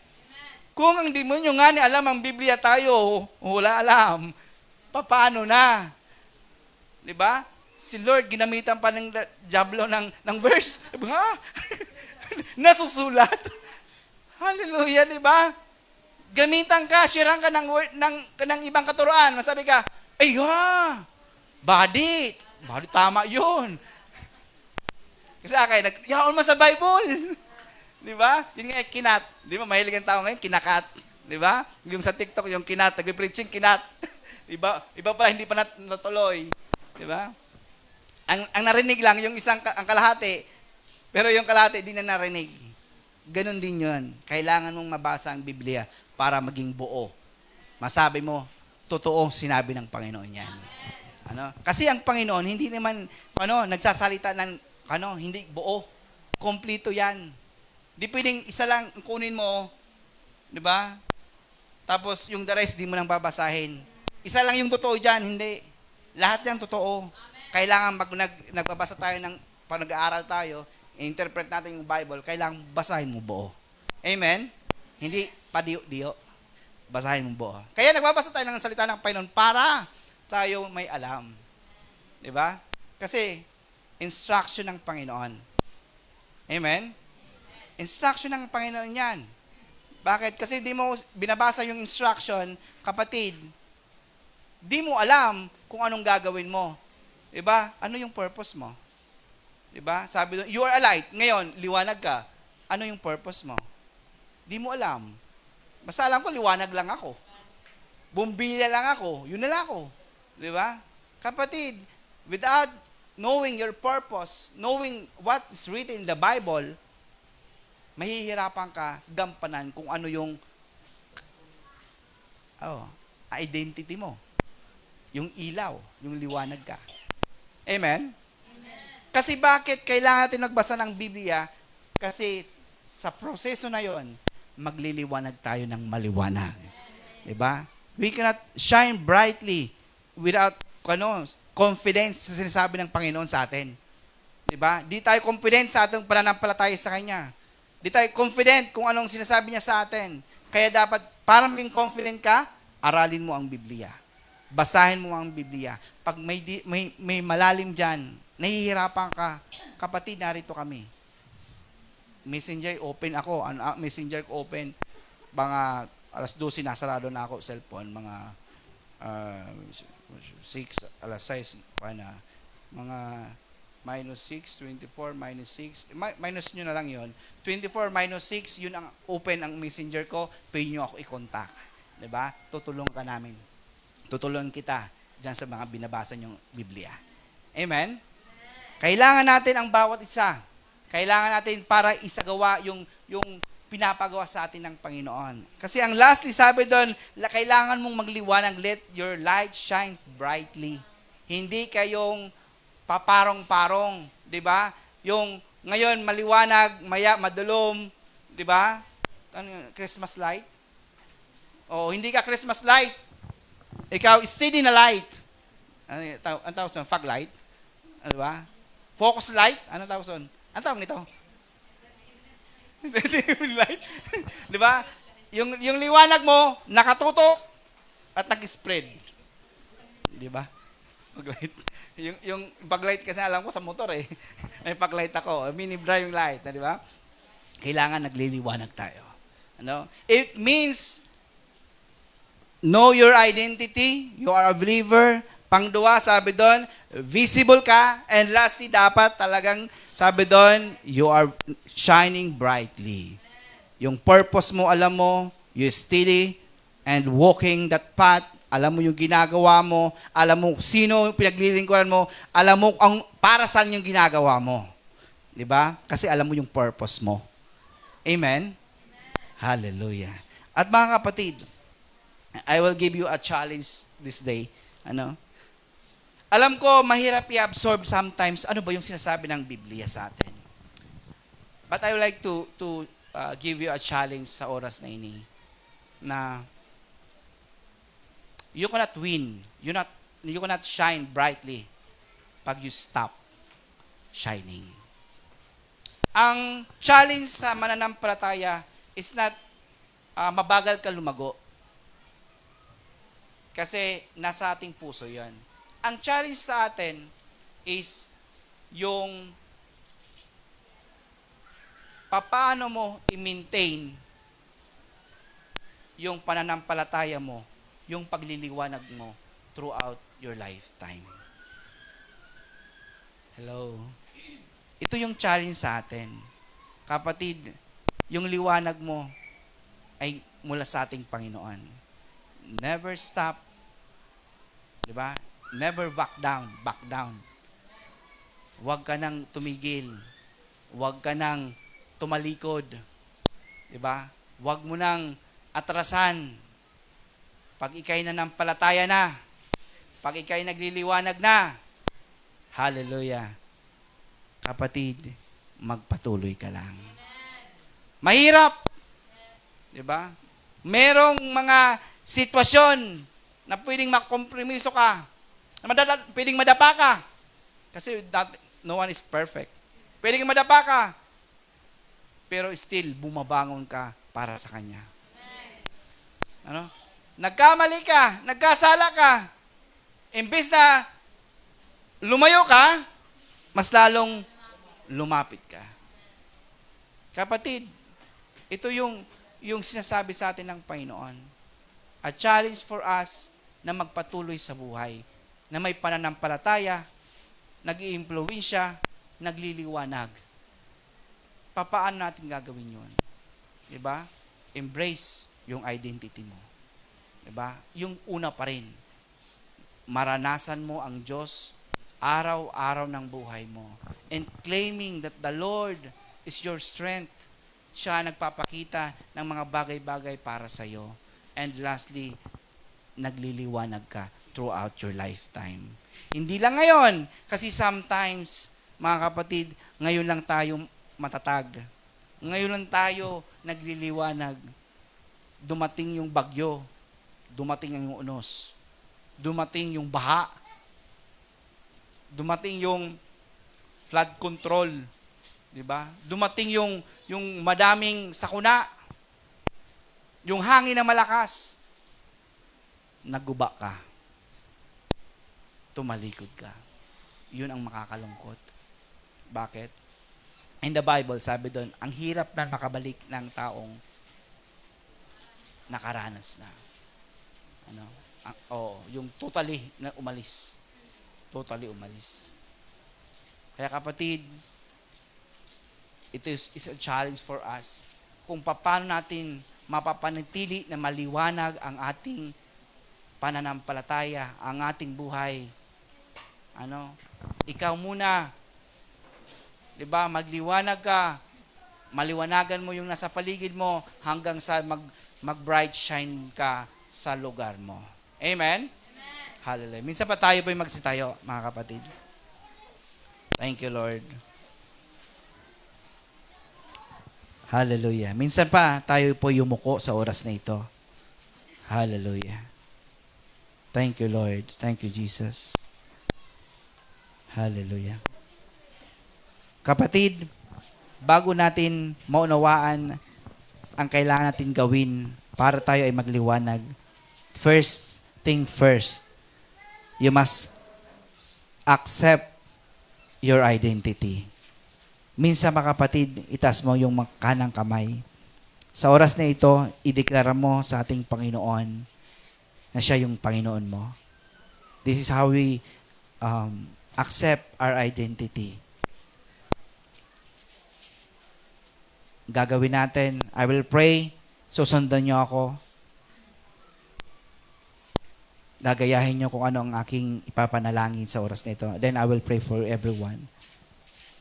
Kung ang demonyo nga ni alam ang Biblia tayo, wala alam, paano na? Di ba? Si Lord, ginamitan pa ng Diablo ng verse. Ha? Nasusulat. Hallelujah, di ba? Gamitan ka, sharean ka ng ibang katuruan. Masabi ka, ay body, tama yun. Kasi yaon mo sa Bible. Di ba? Yun nga, kinat. Di ba, mahilig ang tao ngayon, kinakat. Di ba? Yung sa TikTok, yung kinat, nag-preaching, kinat. Iba pa, hindi pa natuloy. Di ba? Ang narinig lang, yung ang kalahati, pero yung kalahati, di na narinig. Ganon din yun. Kailangan mong mabasa ang Biblia para maging buo. Masabi mo, totoo sinabi ng Panginoon yan. Kasi ang Panginoon, hindi naman, nagsasalita ng, hindi buo. Kompleto yan. Di pwedeng isa lang kunin mo, di ba? Tapos yung the rest, di mo nang babasahin. Isa lang yung totoo dyan, hindi. Lahat yan totoo. Kailangan nagbabasa tayo pag nag-aaral tayo, interpret natin yung Bible, kailangan basahin mo buo. Amen? Hindi padiyo-diyo. Basahin mo buo. Kaya nagbabasa tayo ng salita ng Panginoon para tayo may alam. Di ba? Kasi, instruction ng Panginoon. Amen? Instruction ng Panginoon yan. Bakit? Kasi di mo binabasa yung instruction, kapatid, di mo alam kung anong gagawin mo. Diba? Ano yung purpose mo? Diba? Sabi doon, you are a light. Ngayon, liwanag ka. Ano yung purpose mo? Di mo alam. Basta alam ko, liwanag lang ako. Bumbila lang ako. Yun na lang ako. Diba? Kapatid, without knowing your purpose, knowing what is written in the Bible, mahihirapan ka gampanan kung ano yung identity mo. Yung ilaw, yung liwanag ka. Amen? Kasi bakit kailangan natin nagbasa ng Biblia? Kasi sa proseso na yon, magliliwanag tayo ng maliwanag. Diba? We cannot shine brightly without confidence sa sinasabi ng Panginoon sa atin. Diba? Di tayo confident sa atong pananampalataya sa Kanya. Di tayo confident kung anong sinasabi niya sa atin. Kaya dapat, para maging confident ka, aralin mo ang Biblia. Basahin mo ang Biblia. Pag may malalim dyan, nahihirapan ka, kapatid, narito kami. Messenger, open ako. Messenger ko open. Mga alas 12, nasarado na ako cellphone. Mga 6, alas 6, mga -6, 24, -6. Minus nyo na lang yon. 24 minus 6, yun ang open ang messenger ko. Pwede nyo ako i-contact. Diba? Tutulong ka namin. Tutulungan kita dyan sa mga binabasa nyong Biblia. Amen? Kailangan natin ang bawat isa. Kailangan natin para isagawa yung pinapagawa sa atin ng Panginoon. Kasi ang lastly, sabi doon, kailangan mong magliwanag, let your light shines brightly. Hindi kayong paparong-parong, di ba? Yung ngayon maliwanag, maya madulom, di ba? Christmas light? Hindi ka Christmas light. Ikaw, steady na light. Ano tawag sa fog light? Ano ba? Focus light? Ano tawag sa? Ano tawag nito? Light. Di ba? Yung liwanag mo, nakatutok at nag-spread. Di ba? Fog light. Yung fog light kasi alam ko sa motor eh. May fog light ako. Mini driving light. Di ba? Kailangan nagliliwanag tayo. It means know your identity, you are a believer, Pangdua, sabi doon, visible ka. And lastly, dapat talagang, sabi doon, you are shining brightly. Yung purpose mo, alam mo, you steady and walking that path. Alam mo yung ginagawa mo. Alam mo sino yung pinaglilingkuran mo. Alam mo ang para saan yung ginagawa mo. Diba? Kasi alam mo yung purpose mo. Amen? Hallelujah. At mga kapatid, I will give you a challenge this day. Alam ko, mahirap i-absorb sometimes ano ba yung sinasabi ng Biblia sa atin. But I would like to give you a challenge sa oras na ini na you cannot win. You cannot shine brightly pag you stop shining. Ang challenge sa mananampalataya is not mabagal ka lumago. Kasi nasa ating puso yan. Ang challenge sa atin is yung paano mo i-maintain yung pananampalataya mo, yung pagliliwanag mo throughout your lifetime. Hello? Ito yung challenge sa atin. Kapatid, yung liwanag mo ay mula sa ating Panginoon. Never stop. Diba? Never back down. Huwag ka nang tumigil. Huwag ka nang tumalikod. Diba? Huwag mo nang atrasan. Pag ikay nanampalataya na, pag ikay nagliliwanag na, hallelujah. Kapatid, magpatuloy ka lang. Mahirap. Diba? Merong mga sitwasyon na pwedeng makompromiso ka. Pwedeng madapa ka. Kasi no one is perfect. Pwedeng madapa ka. Pero still, bumabangon ka para sa Kanya. Nagkamali ka, nagkasala ka. Imbes na lumayo ka, mas lalong lumapit ka. Kapatid, ito yung sinasabi sa atin ng Panginoon. A challenge for us na magpatuloy sa buhay, na may pananampalataya, nag-iimpluwensya, nagliliwanag. Paano natin gagawin yun? Diba? Embrace yung identity mo. Diba? Yung una pa rin. Maranasan mo ang Diyos araw-araw ng buhay mo. And claiming that the Lord is your strength. Siya nagpapakita ng mga bagay-bagay para sa iyo. And lastly, nagliliwanag ka throughout your lifetime. Hindi lang ngayon, kasi sometimes, mga kapatid, ngayon lang tayo matatag. Ngayon lang tayo nagliliwanag. Dumating yung bagyo, dumating yung unos, dumating yung baha, dumating yung flood control, di ba? Dumating yung madaming sakuna, yung hangin na malakas, nagguba ka. Tumalikod ka. Yun ang makakalungkot. Bakit? In the Bible, sabi doon, ang hirap na makabalik ng taong nakaranas na. Yung totally na umalis. Totally umalis. Kaya kapatid, ito is a challenge for us. Kung paano natin mapapanatili na maliwanag ang ating pananampalataya, ang ating buhay. Ikaw muna, 'di ba? Magliwanag ka. Maliwanagan mo yung nasa paligid mo hanggang sa mag-bright shine ka sa lugar mo. Amen? Hallelujah. Minsan pa tayo po'y magsitayo, mga kapatid. Thank you, Lord. Hallelujah. Minsan pa tayo po yumuko sa oras na ito. Hallelujah. Thank you, Lord. Thank you, Jesus. Hallelujah. Kapatid, bago natin maunawaan ang kailangan natin gawin para tayo ay magliwanag, first thing first, you must accept your identity. Minsan mga kapatid, itaas mo yung kanang kamay. Sa oras na ito, ideklara mo sa ating Panginoon na siya yung Panginoon mo. This is how we accept our identity. Gagawin natin. I will pray. Susundan niyo ako. Gagayahin niyo kung ano ang aking ipapanalangin sa oras na ito. Then I will pray for everyone.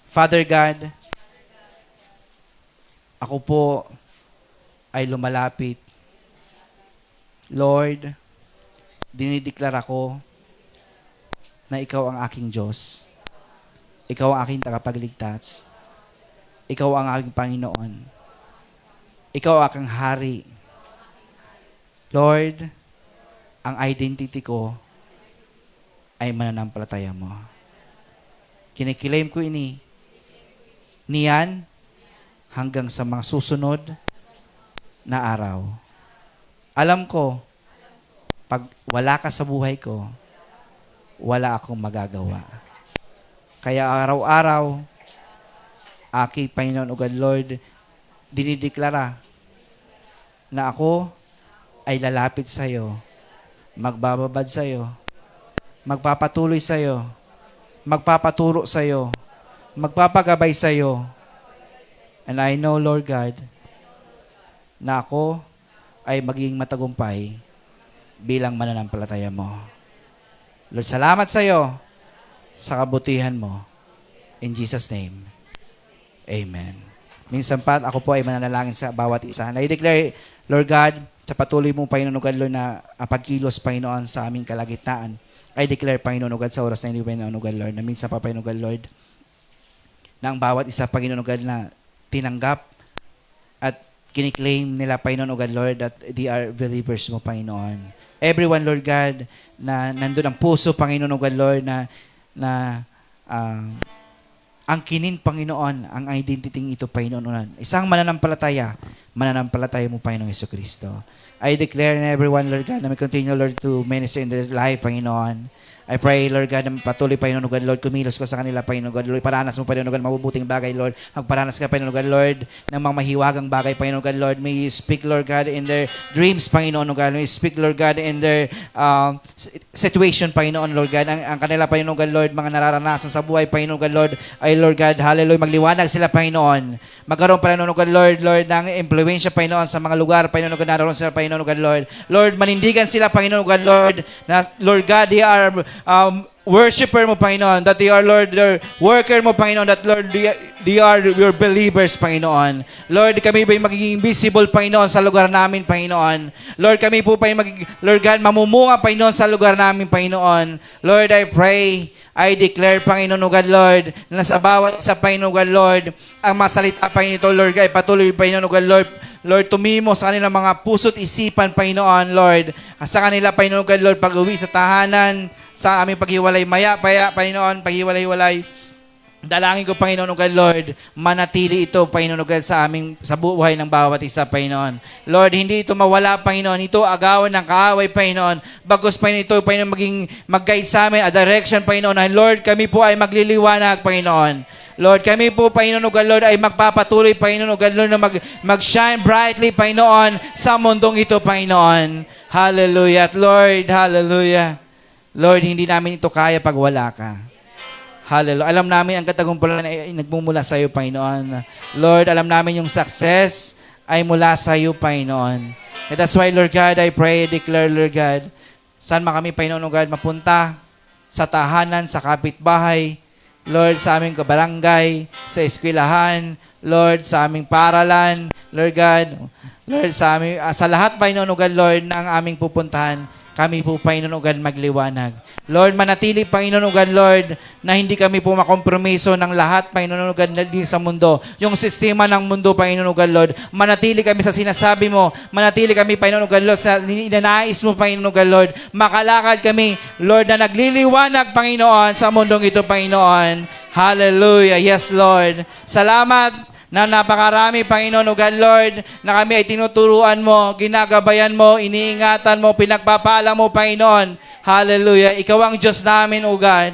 Father God, ako po ay lumalapit. Lord, dinideklara ko na ikaw ang aking Diyos. Ikaw ang aking tagapagligtas. Ikaw ang aking Panginoon. Ikaw ang aking hari. Lord, ang identity ko ay mananampalataya mo. Kiniklaim ko niyan hanggang sa mga susunod na araw. Alam ko, pag wala ka sa buhay ko, wala akong magagawa. Kaya araw-araw, aking Panginoon o God Lord, dinideklara na ako ay lalapit sa iyo, magbababad sa iyo, magpapatuloy sa iyo, magpapaturo sa iyo, magpapagabay sa iyo. And I know, Lord God, na ako ay magiging matagumpay bilang mananampalataya mo. Lord, salamat sa iyo sa kabutihan mo. In Jesus' name, Amen. Minsan pa, ako po ay mananalangin sa bawat isa. I declare, Lord God, sa patuloy mong Panginoon God, Lord, na pagkilos, Panginoon, sa aming kalagitnaan. I declare, Panginoon God, sa oras na hindi, Panginoon God, Lord, na minsan pa, Panginoon God, Lord, na ang bawat isa, Panginoon God, na tinanggap at kiniklaim nila, Panginoon God, Lord, that they are believers mo, Panginoon. Everyone, Lord God, na nandun ang puso, Panginoon God, Lord, na angkinin, Panginoon, ang identity ito, Panginoon. Isang mananampalataya mo, Panginoon Jesucristo. I declare na everyone, Lord God, na may continue, Lord, to minister in their life, Panginoon. I pray, Lord God, na patuloy, Panginoon God, Lord, kumilos ko sa kanila, Panginoon God, Lord, paranas mo, Panginoon God, mabubuting bagay, Lord. Magparanas ka, Panginoon God, Lord, ng mga mahiwagang bagay, Panginoon God, Lord. May you speak, Lord God, in their dreams, Panginoon God. May you speak, Lord God, in their situation, Panginoon, Lord God. Ang kanila, Panginoon God, Lord, mga nararanasan sa buhay, Panginoon God, Lord, ay, Lord God, hallelujah, magliwanag sila, Panginoon. Magkaroon, Panginoon God, Lord, ng impluensya, Panginoon, sa mga lugar, Panginoon God, naroon sila, Panginoon God, Lord. Lord, manindigan sila, Panginoon God, Lord, na, Lord God, they are worshiper mo, Panginoon, that they are, Lord, their worker mo, Panginoon, that, Lord, they are your believers, Panginoon. Lord, kami ba'y magiging visible, Panginoon, sa lugar namin, Panginoon. Lord, kami po ba'y Lord God, mamumunga, Panginoon, sa lugar namin, Panginoon. Lord, I pray, I declare, Panginoon God, Lord, na sa bawat sa Panginoon God, Lord, ang masalita, Panginoon, Lord, ay patuloy, Panginoon God, Lord, tumimo sa kanilang mga puso't isipan, Panginoon, Lord, sa kanila, Panginoon God, Lord, pag-uwi sa tahanan, sa aming paghiwalay, maya-paya, Panginoon, paghiwalay-walay. Dalangin ko, Panginoon God, Lord, manatili ito, Panginoon God, sa buhay ng bawat isa, Panginoon. Lord, hindi ito mawala, Panginoon. Ito agawan ng kaaway, Panginoon. Bagos, Panginoon, ito, Panginoon, maging mag-guide sa amin, a direction, Panginoon. Lord, kami po ay magliliwanag, Panginoon. Lord, kami po, Panginoon God, Lord, ay magpapatuloy, Panginoon God, Lord, na mag-shine brightly, Panginoon, sa mundong ito, Panginoon. Hallelujah. At Lord, hallelujah. Lord, hindi namin ito kaya pag wala ka. Hallelujah. Alam namin ang katagumpalan ay nagmumula sa iyo, Panginoon. Lord, alam namin yung success ay mula sa iyo, Panginoon. And that's why, Lord God, I pray, declare, Lord God, saan man kami, Panginoon God, mapunta, sa tahanan, sa kapitbahay, Lord, sa aming barangay, sa eskwelahan, Lord, sa aming paralan, Lord God, Lord, sa lahat, Panginoon God, Lord, ng aming pupuntahan, kami po, Panginoon God, magliwanag. Lord, manatili, Panginoon God, Lord, na hindi kami po makompromiso ng lahat, Panginoon God, din sa mundo. Yung sistema ng mundo, Panginoon God, Lord, manatili kami sa sinasabi mo, manatili kami, Panginoon God, Lord, sa ninanais mo, Panginoon God, Lord, makalakad kami, Lord, na nagliliwanag, Panginoon, sa mundong ito, Panginoon. Hallelujah. Yes, Lord. Salamat na napakarami, Panginoon o God, Lord, na kami ay tinuturuan mo, ginagabayan mo, iniingatan mo, pinagpapala mo, Panginoon. Hallelujah. Ikaw ang Diyos namin, O God.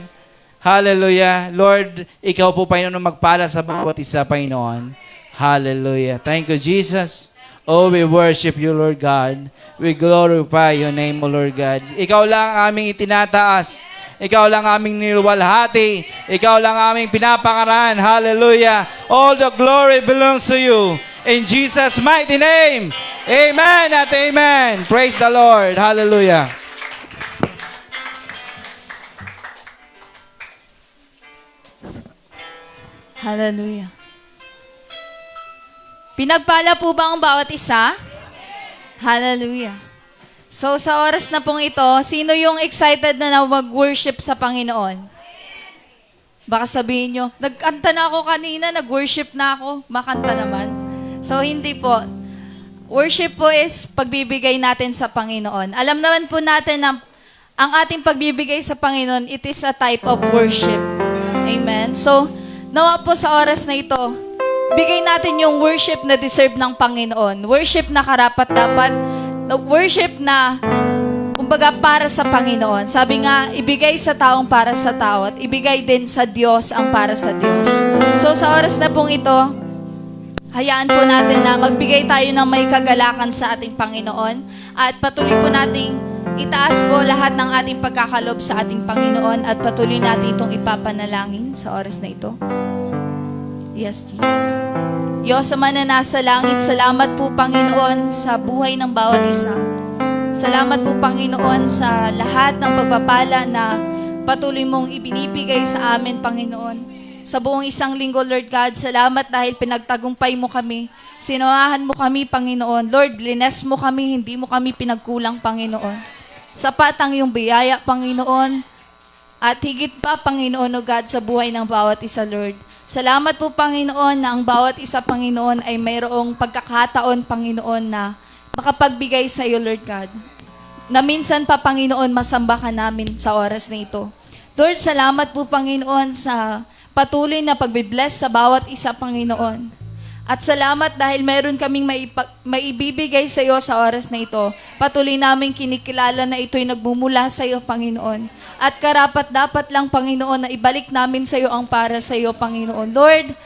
Hallelujah. Lord, ikaw po, Panginoon, magpala sa bawat isa, Panginoon. Hallelujah. Thank you, Jesus. Oh, we worship you, Lord God. We glorify your name, O Lord God. Ikaw lang ang aming itinataas. Ikaw lang aming niluwalhati. Ikaw lang aming pinapakaran. Hallelujah. All the glory belongs to you. In Jesus' mighty name. Amen at amen. Praise the Lord. Hallelujah. Hallelujah. Pinagpala po ba ang bawat isa? Hallelujah. So sa oras na pong ito, sino yung excited na mag-worship sa Panginoon? Baka sabihin nyo, nagkanta na ako kanina, nag-worship na ako, makanta naman. So hindi po. Worship po is pagbibigay natin sa Panginoon. Alam naman po natin na ang ating pagbibigay sa Panginoon, it is a type of worship. Amen? So, nawa po sa oras na ito, bigay natin yung worship na deserve ng Panginoon. Worship na karapat-dapat. Worship na, kumbaga, para sa Panginoon. Sabi nga, ibigay sa taong para sa tao at ibigay din sa Diyos ang para sa Diyos. So, sa oras na pong ito, hayaan po natin na magbigay tayo ng may kagalakan sa ating Panginoon at patuloy po nating itaas po lahat ng ating pagkakalob sa ating Panginoon at patuloy natin itong ipapanalangin sa oras na ito. Yes, Jesus. Diyos Ama na nasa langit, salamat po Panginoon sa buhay ng bawat isa. Salamat po Panginoon sa lahat ng pagpapala na patuloy mong ibinibigay sa amin Panginoon. Sa buong isang linggo, Lord God, salamat dahil pinagtagumpay mo kami. Sinawahan mo kami, Panginoon. Lord, bless mo kami, hindi mo kami pinagkulang, Panginoon. Sapat ang iyong biyaya, Panginoon. At higit pa, Panginoon, O God, sa buhay ng bawat isa, Lord. Salamat po, Panginoon, na ang bawat isa, Panginoon, ay mayroong pagkakataon, Panginoon, na makapagbigay sa iyo, Lord God. Na minsan pa, Panginoon, masamba ka namin sa oras na ito. Lord, salamat po, Panginoon, sa patuloy na pagbibless sa bawat isa, Panginoon. At salamat dahil meron kaming maibibigay sa iyo sa oras na ito. Patuloy namin kinikilala na ito'y nagmumula sa iyo, Panginoon. At karapat dapat lang, Panginoon, na ibalik namin sa iyo ang para sa iyo, Panginoon. Lord,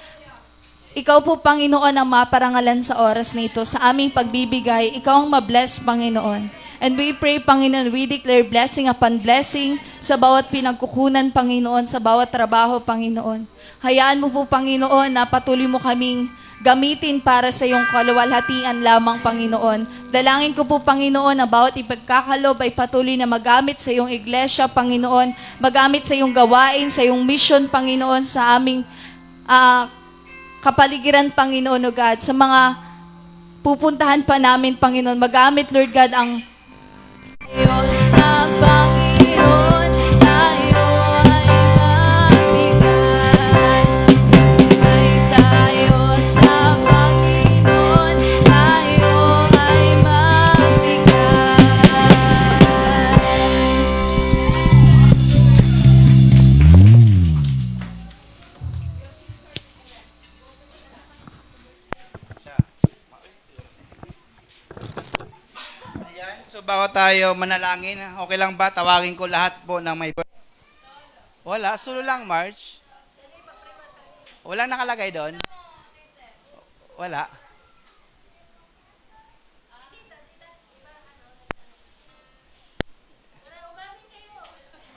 ikaw po, Panginoon, ang maparangalan sa oras na ito. Sa aming pagbibigay, ikaw ang mabless, Panginoon. And we pray, Panginoon, we declare blessing upon blessing sa bawat pinagkukunan, Panginoon, sa bawat trabaho, Panginoon. Hayaan mo po, Panginoon, na patuloy mo kaming gamitin para sa iyong kaluwalhatian lamang, Panginoon. Dalangin ko po, Panginoon, na bawat ipagkakalob ay patuloy na magamit sa iyong iglesia, Panginoon, magamit sa iyong gawain, sa iyong mission, Panginoon, sa aming kapaligiran, Panginoon, O God, sa mga pupuntahan pa namin, Panginoon, magamit, Lord God, ang Diyos sa Panginoon, tayo ay magbigay. Ay tayo sa Panginoon, tayo ay magbigay. Ayan, so bago tayo manalangin, okay lang ba tawagin ko lahat po ng may Wala, solo lang, March. Walang nakalagay doon? Wala.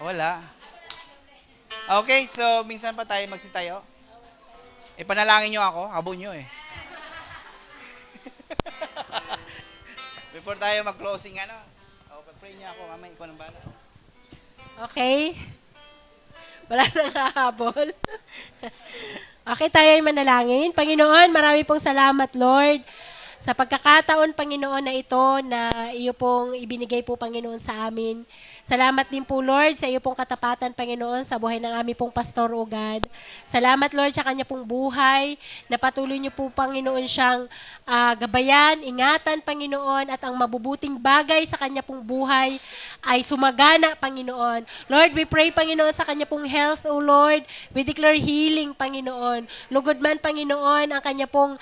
Wala. Okay, so minsan pa tayo magsitayo. Ipanalangin nyo ako, habon nyo eh. Before tayo mag-closing, pag-pray niya ako, mamay, ikaw ng bala. Okay? Wala nang hahabol. Okay, tayo ay manalangin. Panginoon, marami pong salamat, Lord, sa pagkakataon, Panginoon, na ito na iyo pong ibinigay po, Panginoon, sa amin. Salamat din po, Lord, sa iyo pong katapatan, Panginoon, sa buhay ng aming pong pastor, O God. Salamat, Lord, sa kanya pong buhay, na patuloy niyo po, Panginoon, siyang gabayan, ingatan, Panginoon, at ang mabubuting bagay sa kanya pong buhay ay sumagana, Panginoon. Lord, we pray, Panginoon, sa kanya pong health, O Lord. We declare healing, Panginoon. Lugod man, Panginoon, ang kanya pong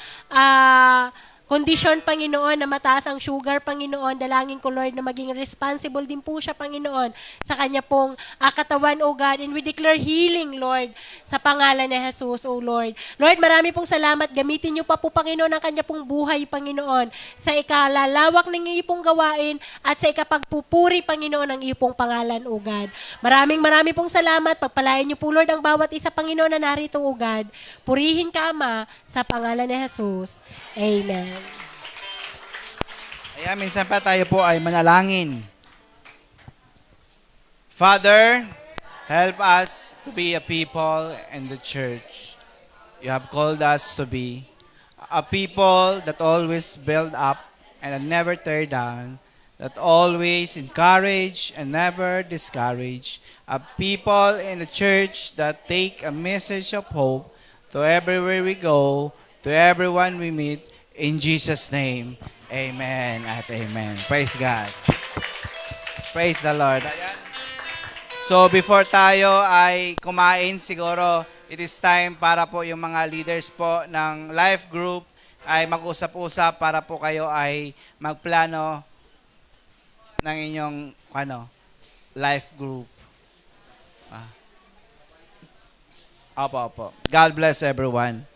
kondisyon, Panginoon, na mataas ang sugar, Panginoon. Dalangin ko, Lord, na maging responsible din po siya, Panginoon, sa kanya pong katawan, O God. And we declare healing, Lord, sa pangalan ni Jesus, O Lord. Lord, marami pong salamat. Gamitin niyo pa po, Panginoon, ang kanya pong buhay, Panginoon, sa ikalalawak ng iyo pong gawain at sa ikapagpupuri, Panginoon, ng iyo pong pangalan, O God. Maraming pong salamat. Pagpalain niyo po, Lord, ang bawat isa, Panginoon, na narito, O God. Purihin ka, Ama, sa pangalan ni Jesus. Amen. Ayan, minsan pa tayo po ay manalangin. Father, help us to be a people in the church. You have called us to be a people that always build up and never tear down, that always encourage and never discourage, a people in the church that take a message of hope to everywhere we go, to everyone we meet. In Jesus' name, amen at amen. Praise God. Praise the Lord. Ayan. So before tayo ay kumain, siguro it is time para po yung mga leaders po ng life group ay mag-usap-usap para po kayo ay magplano ng inyong life group. Opo. God bless everyone.